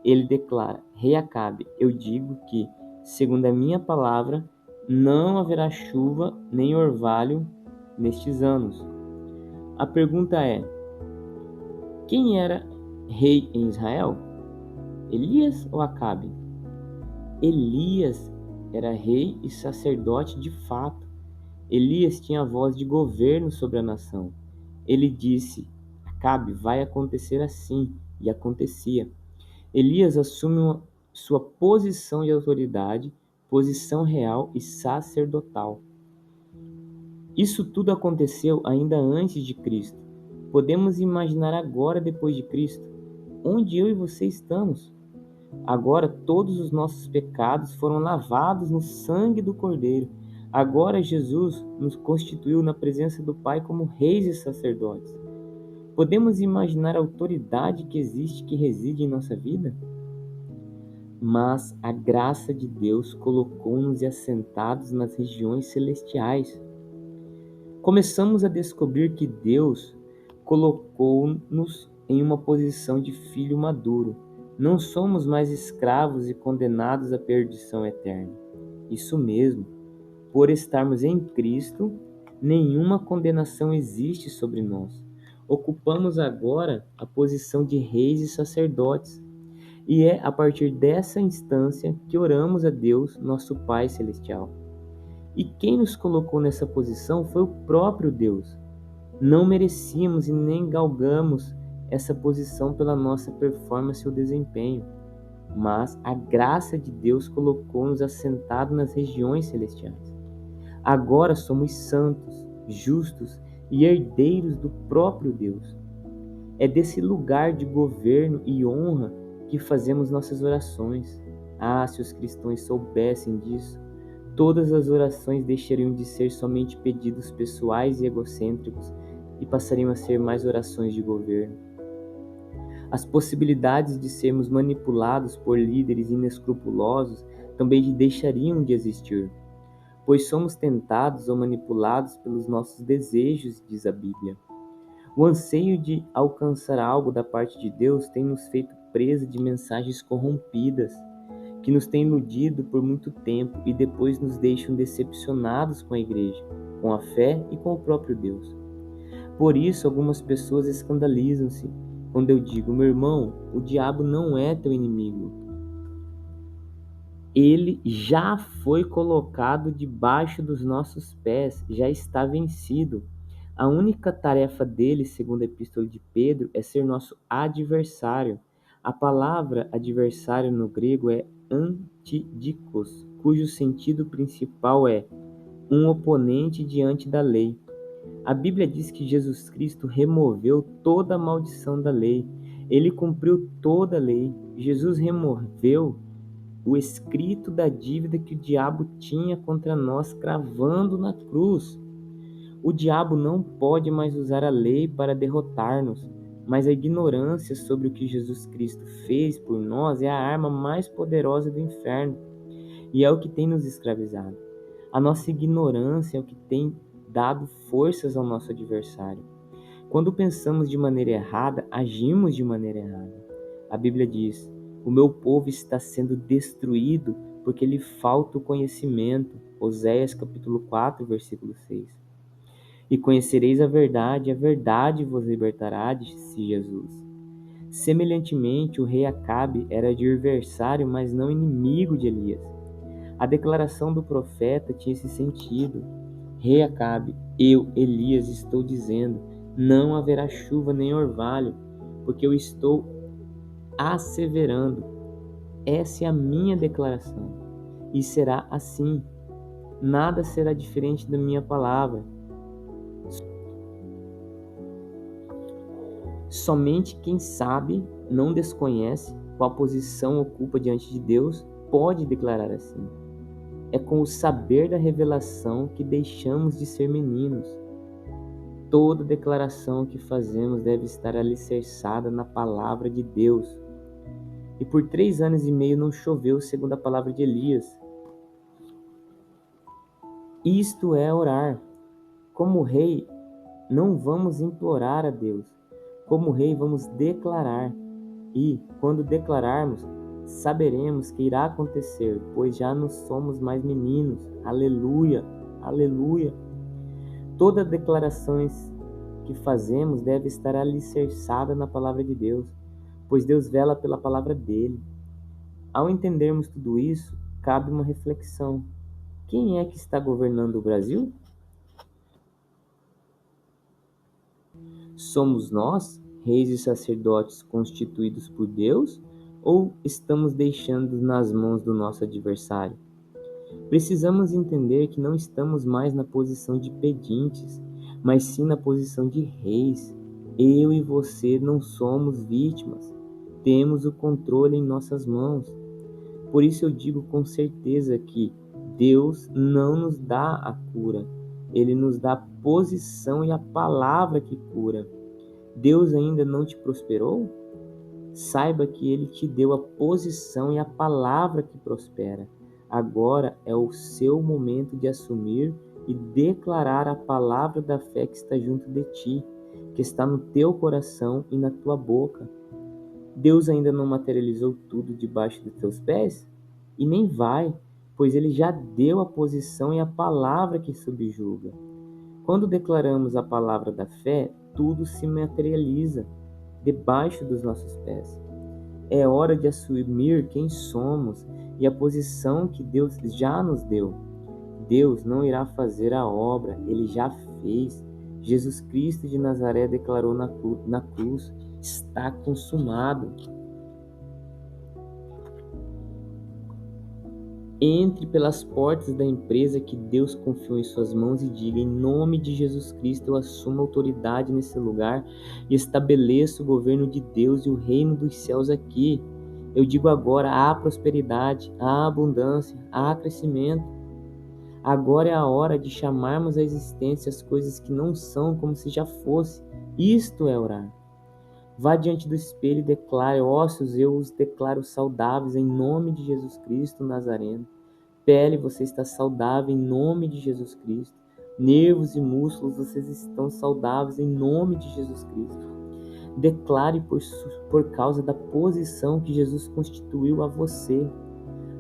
S1: Ele declara: Rei Acabe, eu digo que, segundo a minha palavra, não haverá chuva nem orvalho nestes anos. A pergunta é: quem era rei em Israel? Elias ou Acabe? Elias era rei e sacerdote de fato. Elias tinha a voz de governo sobre a nação. Ele disse: Acabe, vai acontecer assim, e acontecia. Elias assume sua posição de autoridade, posição real e sacerdotal. Isso tudo aconteceu ainda antes de Cristo. Podemos imaginar agora, depois de Cristo, onde eu e você estamos. Agora todos os nossos pecados foram lavados no sangue do Cordeiro. Agora Jesus nos constituiu na presença do Pai como reis e sacerdotes. Podemos imaginar a autoridade que existe, que reside em nossa vida? Mas a graça de Deus colocou-nos assentados nas regiões celestiais. Começamos a descobrir que Deus colocou-nos em uma posição de filho maduro. Não somos mais escravos e condenados à perdição eterna. Isso mesmo, por estarmos em Cristo, nenhuma condenação existe sobre nós. Ocupamos agora a posição de reis e sacerdotes. E é a partir dessa instância que oramos a Deus, nosso Pai Celestial. E quem nos colocou nessa posição foi o próprio Deus. Não merecíamos e nem galgamos essa posição pela nossa performance ou desempenho, mas a graça de Deus colocou-nos assentados nas regiões celestiais. Agora somos santos, justos e herdeiros do próprio Deus. É desse lugar de governo e honra que fazemos nossas orações. Ah, se os cristãos soubessem disso, todas as orações deixariam de ser somente pedidos pessoais e egocêntricos e passariam a ser mais orações de governo. As possibilidades de sermos manipulados por líderes inescrupulosos também deixariam de existir, pois somos tentados ou manipulados pelos nossos desejos, diz a Bíblia. O anseio de alcançar algo da parte de Deus tem nos feito presa de mensagens corrompidas, que nos têm iludido por muito tempo e depois nos deixam decepcionados com a igreja, com a fé e com o próprio Deus. Por isso, algumas pessoas escandalizam-se quando eu digo: meu irmão, o diabo não é teu inimigo. Ele já foi colocado debaixo dos nossos pés, já está vencido. A única tarefa dele, segundo a Epístola de Pedro, é ser nosso adversário. A palavra adversário no grego é antidikos, cujo sentido principal é um oponente diante da lei. A Bíblia diz que Jesus Cristo removeu toda a maldição da lei. Ele cumpriu toda a lei. Jesus removeu o escrito da dívida que o diabo tinha contra nós, cravando na cruz. O diabo não pode mais usar a lei para derrotar-nos, mas a ignorância sobre o que Jesus Cristo fez por nós é a arma mais poderosa do inferno e é o que tem nos escravizado. A nossa ignorância é o que tem dado forças ao nosso adversário. Quando pensamos de maneira errada, agimos de maneira errada. A Bíblia diz: o meu povo está sendo destruído porque lhe falta o conhecimento. Oséias capítulo 4, versículo 6. E conhecereis a verdade vos libertará, disse Jesus. Semelhantemente, o rei Acabe era adversário, mas não inimigo de Elias. A declaração do profeta tinha esse sentido: Rei Acabe, eu, Elias, estou dizendo, não haverá chuva nem orvalho, porque eu estou asseverando. Essa é a minha declaração. E será assim. Nada será diferente da minha palavra. Somente quem sabe, não desconhece qual posição ocupa diante de Deus, pode declarar assim. É com o saber da revelação que deixamos de ser meninos. Toda declaração que fazemos deve estar alicerçada na palavra de Deus. E por 3 anos e meio não choveu, segundo a palavra de Elias. Isto é orar. Como rei, não vamos implorar a Deus. Como rei, vamos declarar. E, quando declararmos, saberemos que irá acontecer, pois já não somos mais meninos. Aleluia, aleluia. Toda declaração que fazemos deve estar alicerçada na palavra de Deus, pois Deus vela pela palavra dele. Ao entendermos tudo isso, cabe uma reflexão. Quem é que está governando o Brasil? Somos nós, reis e sacerdotes constituídos por Deus, ou estamos deixando nas mãos do nosso adversário? Precisamos entender que não estamos mais na posição de pedintes, mas sim na posição de reis. Eu e você não somos vítimas, temos o controle em nossas mãos. Por isso eu digo com certeza que Deus não nos dá a cura, Ele nos dá a posição e a palavra que cura. Deus ainda não te prosperou? Saiba que Ele te deu a posição e a palavra que prospera. Agora é o seu momento de assumir e declarar a palavra da fé que está junto de ti, que está no teu coração e na tua boca. Deus ainda não materializou tudo debaixo dos teus pés? E nem vai, pois Ele já deu a posição e a palavra que subjuga. Quando declaramos a palavra da fé, tudo se materializa debaixo dos nossos pés. É hora de assumir quem somos e a posição que Deus já nos deu. Deus não irá fazer a obra, Ele já fez. Jesus Cristo de Nazaré declarou na cruz: está consumado. Entre pelas portas da empresa que Deus confiou em suas mãos e diga: em nome de Jesus Cristo, eu assumo autoridade nesse lugar e estabeleço o governo de Deus e o reino dos céus aqui. Eu digo agora: há prosperidade, há abundância, há crescimento. Agora é a hora de chamarmos à existência as coisas que não são como se já fosse. Isto é orar. Vá diante do espelho e declare: ossos, eu os declaro saudáveis em nome de Jesus Cristo Nazareno. Pele, você está saudável em nome de Jesus Cristo. Nervos e músculos, vocês estão saudáveis em nome de Jesus Cristo. Declare por causa da posição que Jesus constituiu a você.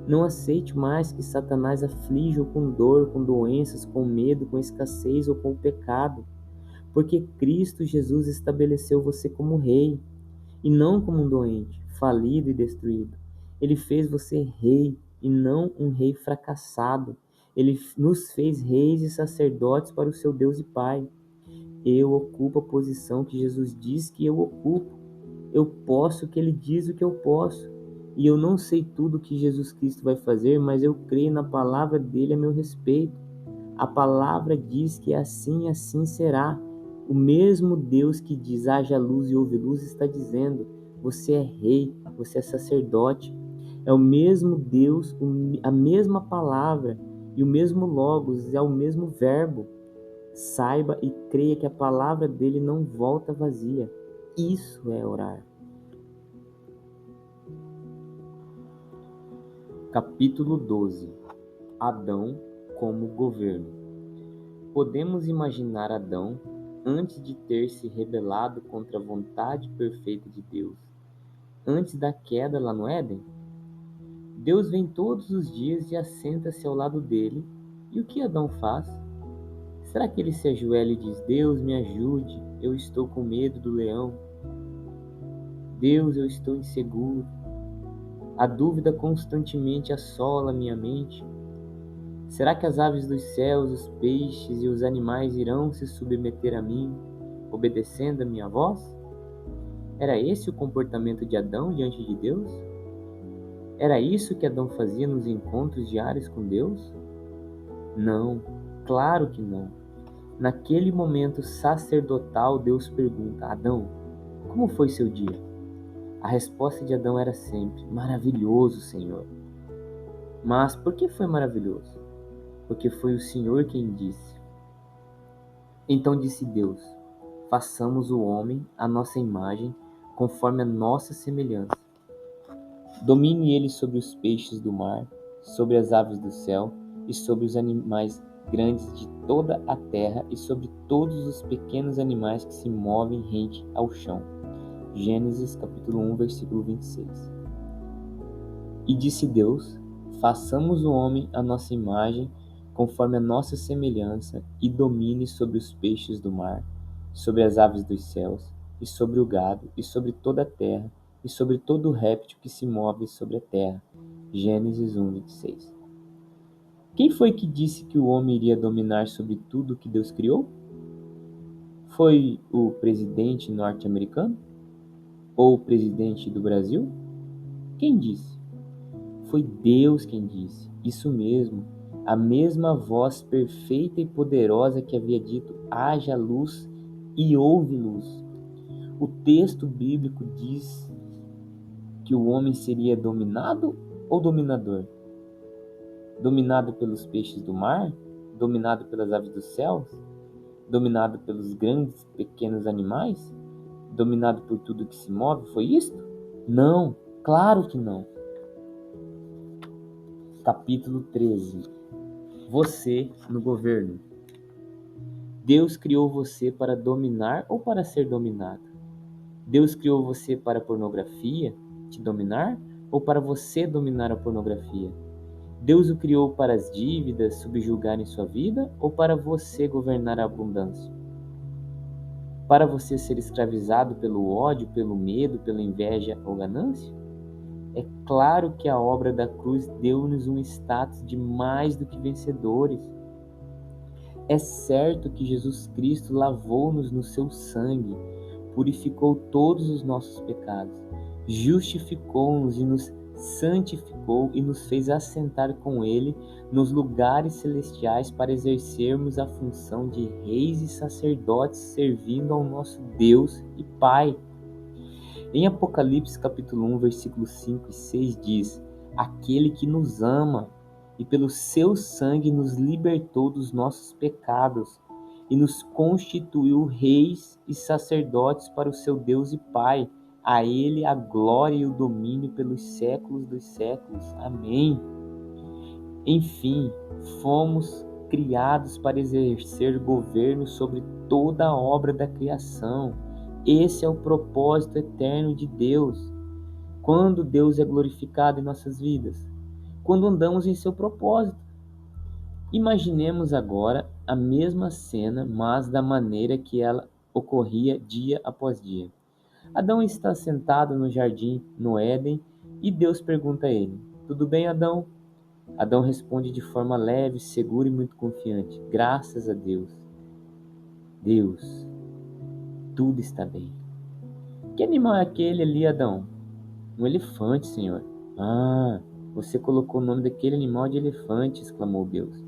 S1: Não aceite mais que Satanás aflige-o com dor, com doenças, com medo, com escassez ou com o pecado, porque Cristo Jesus estabeleceu você como rei, e não como um doente, falido e destruído. Ele fez você rei, e não um rei fracassado. Ele nos fez reis e sacerdotes para o seu Deus e Pai. Eu ocupo a posição que Jesus diz que eu ocupo. Eu posso o que Ele diz o que eu posso. E eu não sei tudo o que Jesus Cristo vai fazer, mas eu creio na palavra dele a meu respeito. A palavra diz que assim e assim será. O mesmo Deus que diz haja luz e houve luz está dizendo: você é rei, você é sacerdote. É o mesmo Deus, a mesma palavra e o mesmo Logos, é o mesmo verbo. Saiba e creia que a palavra dele não volta vazia. Isso é orar. Capítulo 12. Adão como governo. Podemos imaginar Adão antes de ter se rebelado contra a vontade perfeita de Deus, antes da queda lá no Éden? Deus vem todos os dias e assenta-se ao lado dele. E o que Adão faz? Será que ele se ajoelha e diz: Deus, me ajude, eu estou com medo do leão? Deus, eu estou inseguro. A dúvida constantemente assola minha mente. Será que as aves dos céus, os peixes e os animais irão se submeter a mim, obedecendo a minha voz? Era esse o comportamento de Adão diante de Deus? Era isso que Adão fazia nos encontros diários com Deus? Não, claro que não. Naquele momento sacerdotal, Deus pergunta: Adão, como foi seu dia? A resposta de Adão era sempre: maravilhoso, Senhor. Mas por que foi maravilhoso? Porque foi o Senhor quem disse. Então disse Deus: façamos o homem à nossa imagem, conforme a nossa semelhança. Domine ele sobre os peixes do mar, sobre as aves do céu e sobre os animais grandes de toda a terra e sobre todos os pequenos animais que se movem rente ao chão. Gênesis capítulo 1, versículo 26. E disse Deus: façamos o homem à nossa imagem, conforme a nossa semelhança, e domine sobre os peixes do mar, sobre as aves dos céus, e sobre o gado, e sobre toda a terra, e sobre todo réptil que se move sobre a terra. Gênesis 1, 26. Quem foi que disse que o homem iria dominar sobre tudo que Deus criou? Foi o presidente norte-americano? Ou o presidente do Brasil? Quem disse? Foi Deus quem disse. Isso mesmo. A mesma voz perfeita e poderosa que havia dito: haja luz e houve luz. O texto bíblico diz que o homem seria dominado ou dominador? Dominado pelos peixes do mar? Dominado pelas aves dos céus? Dominado pelos grandes, pequenos animais? Dominado por tudo que se move? Foi isto? Não, claro que não. Capítulo 13. Você no governo. Deus criou você para dominar ou para ser dominado? Deus criou você para a pornografia, te dominar, ou para você dominar a pornografia? Deus o criou para as dívidas subjugarem sua vida ou para você governar a abundância? Para você ser escravizado pelo ódio, pelo medo, pela inveja ou ganância? É claro que a obra da cruz deu-nos um status de mais do que vencedores. É certo que Jesus Cristo lavou-nos no seu sangue, purificou todos os nossos pecados, justificou-nos e nos santificou e nos fez assentar com Ele nos lugares celestiais para exercermos a função de reis e sacerdotes servindo ao nosso Deus e Pai. Em Apocalipse capítulo 1, versículos 5 e 6 diz: aquele que nos ama e pelo seu sangue nos libertou dos nossos pecados e nos constituiu reis e sacerdotes para o seu Deus e Pai. A ele a glória e o domínio pelos séculos dos séculos. Amém. Enfim, fomos criados para exercer governo sobre toda a obra da criação. Esse é o propósito eterno de Deus. Quando Deus é glorificado em nossas vidas? Quando andamos em seu propósito. Imaginemos agora a mesma cena, mas da maneira que ela ocorria dia após dia. Adão está sentado no jardim, no Éden, e Deus pergunta a ele: tudo bem, Adão? Adão responde de forma leve, segura e muito confiante: graças a Deus. Deus, tudo está bem. Que animal é aquele ali, Adão? Um elefante, Senhor. Ah, você colocou o nome daquele animal de elefante, exclamou Deus.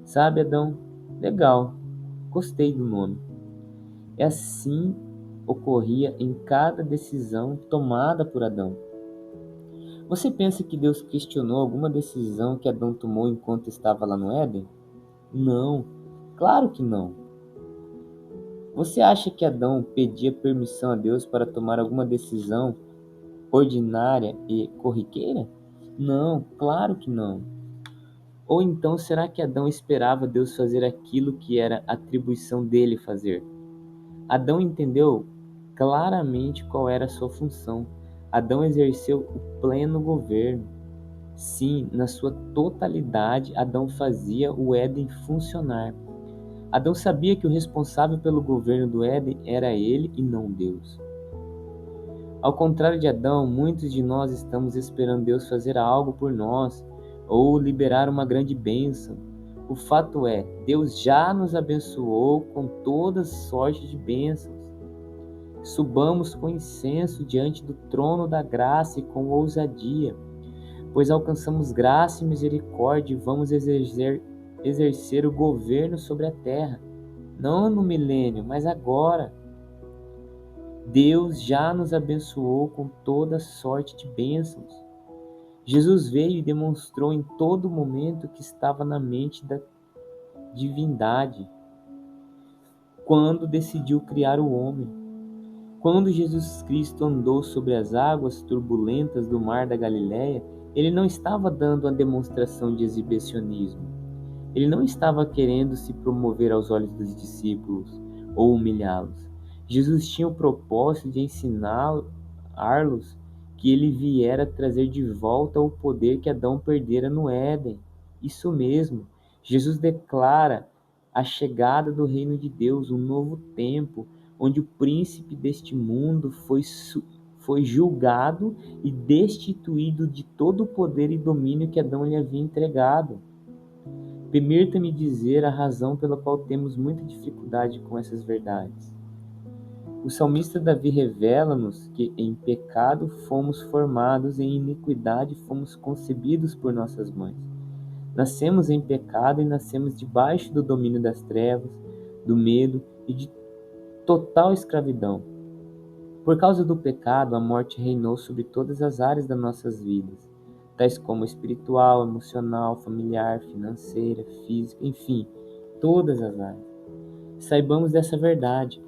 S1: Sabe, Adão? Legal, gostei do nome. E assim ocorria em cada decisão tomada por Adão. Você pensa que Deus questionou alguma decisão que Adão tomou enquanto estava lá no Éden? Não, claro que não. Você acha que Adão pedia permissão a Deus para tomar alguma decisão ordinária e corriqueira? Não, claro que não. Ou então será que Adão esperava Deus fazer aquilo que era atribuição dele fazer? Adão entendeu claramente qual era a sua função. Adão exerceu o pleno governo. Sim, na sua totalidade, Adão fazia o Éden funcionar. Adão sabia que o responsável pelo governo do Éden era ele e não Deus. Ao contrário de Adão, muitos de nós estamos esperando Deus fazer algo por nós ou liberar uma grande bênção. O fato é, Deus já nos abençoou com toda sorte de bênçãos. Subamos com incenso diante do trono da graça e com ousadia, pois alcançamos graça e misericórdia e vamos exercer o governo sobre a terra, não no milênio, mas agora. Deus já nos abençoou com toda sorte de bênçãos. Jesus veio e demonstrou em todo momento que estava na mente da divindade quando decidiu criar o homem. Quando Jesus Cristo andou sobre as águas turbulentas do mar da Galileia, ele não estava dando uma demonstração de exibicionismo. Ele não estava querendo se promover aos olhos dos discípulos ou humilhá-los. Jesus tinha o propósito de ensiná-los que ele viera trazer de volta o poder que Adão perdera no Éden. Isso mesmo, Jesus declara a chegada do reino de Deus, um novo tempo, onde o príncipe deste mundo foi julgado e destituído de todo o poder e domínio que Adão lhe havia entregado. Permita-me dizer a razão pela qual temos muita dificuldade com essas verdades. O salmista Davi revela-nos que em pecado fomos formados, em iniquidade fomos concebidos por nossas mães. Nascemos em pecado e nascemos debaixo do domínio das trevas, do medo e de total escravidão. Por causa do pecado, a morte reinou sobre todas as áreas das nossas vidas, tais como espiritual, emocional, familiar, financeira, física, enfim, todas as áreas. Saibamos dessa verdade.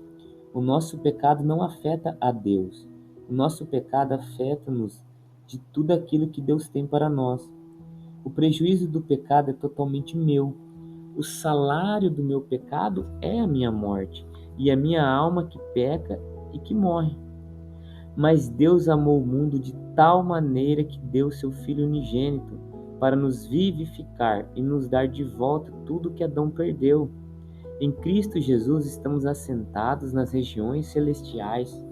S1: O nosso pecado não afeta a Deus. O nosso pecado afeta-nos de tudo aquilo que Deus tem para nós. O prejuízo do pecado é totalmente meu. O salário do meu pecado é a minha morte, e a minha alma que peca e que morre. Mas Deus amou o mundo de tal maneira que deu seu Filho unigênito para nos vivificar e nos dar de volta tudo que Adão perdeu. Em Cristo Jesus estamos assentados nas regiões celestiais.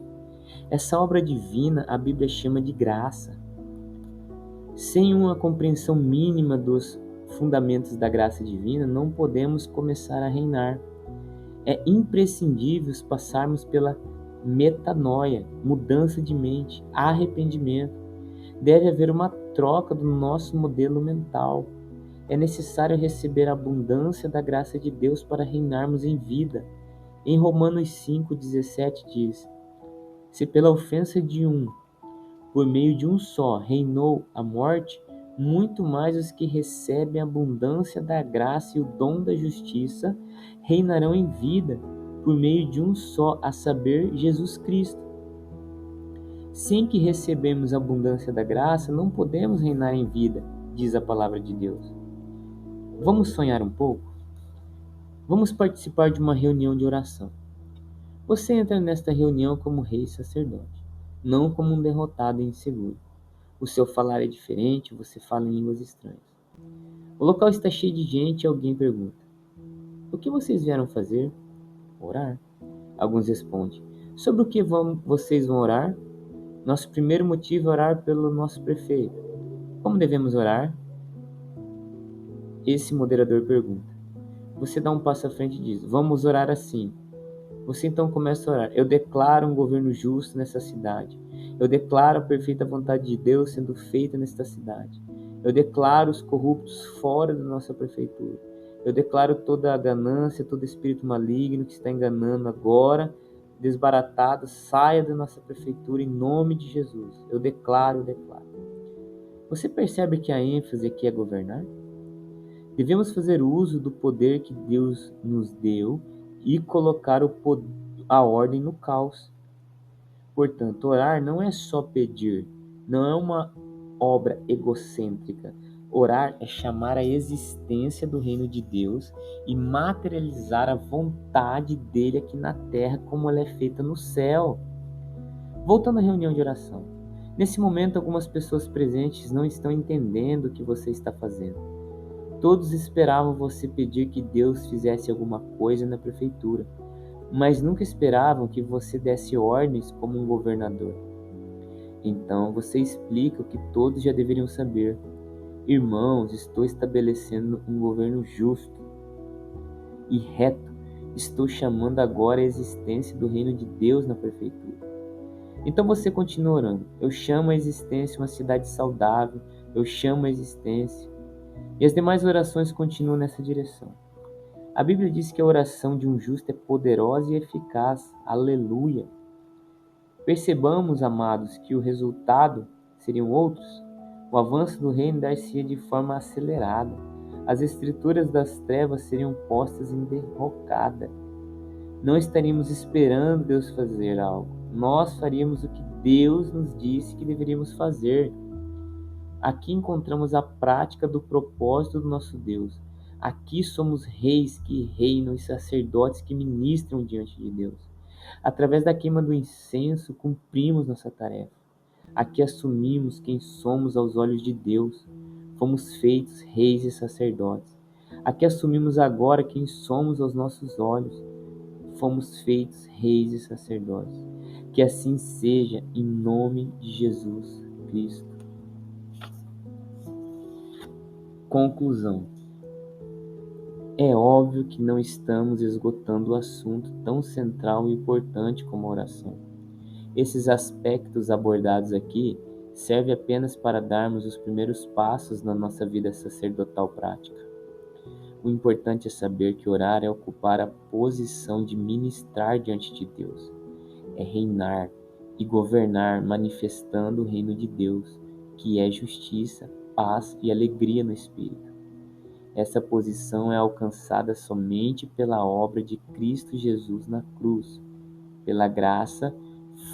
S1: Essa obra divina a Bíblia chama de graça. Sem uma compreensão mínima dos fundamentos da graça divina, não podemos começar a reinar. É imprescindível passarmos pela metanoia, mudança de mente, arrependimento. Deve haver uma troca do nosso modelo mental. É necessário receber a abundância da graça de Deus para reinarmos em vida. Em Romanos 5,17 diz: se pela ofensa de um, por meio de um só, reinou a morte, muito mais os que recebem a abundância da graça e o dom da justiça reinarão em vida, por meio de um só, a saber, Jesus Cristo. Sem que recebemos a abundância da graça, não podemos reinar em vida, diz a palavra de Deus. Vamos sonhar um pouco? Vamos participar de uma reunião de oração. Você entra nesta reunião como rei e sacerdote, não como um derrotado e inseguro. O seu falar é diferente, você fala em línguas estranhas. O local está cheio de gente e alguém pergunta: o que vocês vieram fazer? Orar. Alguns respondem: sobre o que vocês vão orar? Nosso primeiro motivo é orar pelo nosso prefeito. Como devemos orar? Esse moderador pergunta. Você dá um passo à frente e diz: vamos orar assim. Você então começa a orar: eu declaro um governo justo nessa cidade. Eu declaro a perfeita vontade de Deus sendo feita nesta cidade. Eu declaro os corruptos fora da nossa prefeitura. Eu declaro toda a ganância, todo espírito maligno que está enganando agora, desbaratado, saia da nossa prefeitura em nome de Jesus. Eu declaro, eu declaro. Você percebe que a ênfase aqui é governar? Devemos fazer uso do poder que Deus nos deu e colocar a ordem no caos. Portanto, orar não é só pedir, não é uma obra egocêntrica. Orar é chamar a existência do reino de Deus e materializar a vontade dele aqui na terra como ela é feita no céu. Voltando à reunião de oração. Nesse momento, algumas pessoas presentes não estão entendendo o que você está fazendo. Todos esperavam você pedir que Deus fizesse alguma coisa na prefeitura, mas nunca esperavam que você desse ordens como um governador. Então você explica o que todos já deveriam saber. Irmãos, estou estabelecendo um governo justo e reto. Estou chamando agora a existência do reino de Deus na prefeitura. Então você continua orando. Eu chamo a existência uma cidade saudável. Eu chamo a existência. E as demais orações continuam nessa direção. A Bíblia diz que a oração de um justo é poderosa e eficaz. Aleluia! Percebamos, amados, que o resultado seriam outros. O avanço do reino dar-se-ia de forma acelerada. As estruturas das trevas seriam postas em derrocada. Não estaríamos esperando Deus fazer algo. Nós faríamos o que Deus nos disse que deveríamos fazer. Aqui encontramos a prática do propósito do nosso Deus. Aqui somos reis que reinam e sacerdotes que ministram diante de Deus. Através da queima do incenso, cumprimos nossa tarefa. Aqui assumimos quem somos aos olhos de Deus. Fomos feitos reis e sacerdotes. Aqui assumimos agora quem somos aos nossos olhos. Fomos feitos reis e sacerdotes. Que assim seja, em nome de Jesus Cristo. Conclusão. É óbvio que não estamos esgotando o assunto tão central e importante como a oração. Esses aspectos abordados aqui servem apenas para darmos os primeiros passos na nossa vida sacerdotal prática. O importante é saber que orar é ocupar a posição de ministrar diante de Deus, é reinar e governar manifestando o reino de Deus, que é justiça, paz e alegria no Espírito. Essa posição é alcançada somente pela obra de Cristo Jesus na cruz. Pela graça,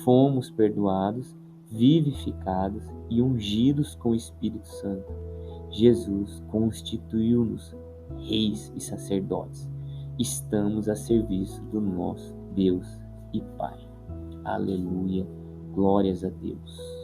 S1: fomos perdoados, vivificados e ungidos com o Espírito Santo. Jesus constituiu-nos reis e sacerdotes. Estamos a serviço do nosso Deus e Pai. Aleluia. Glórias a Deus.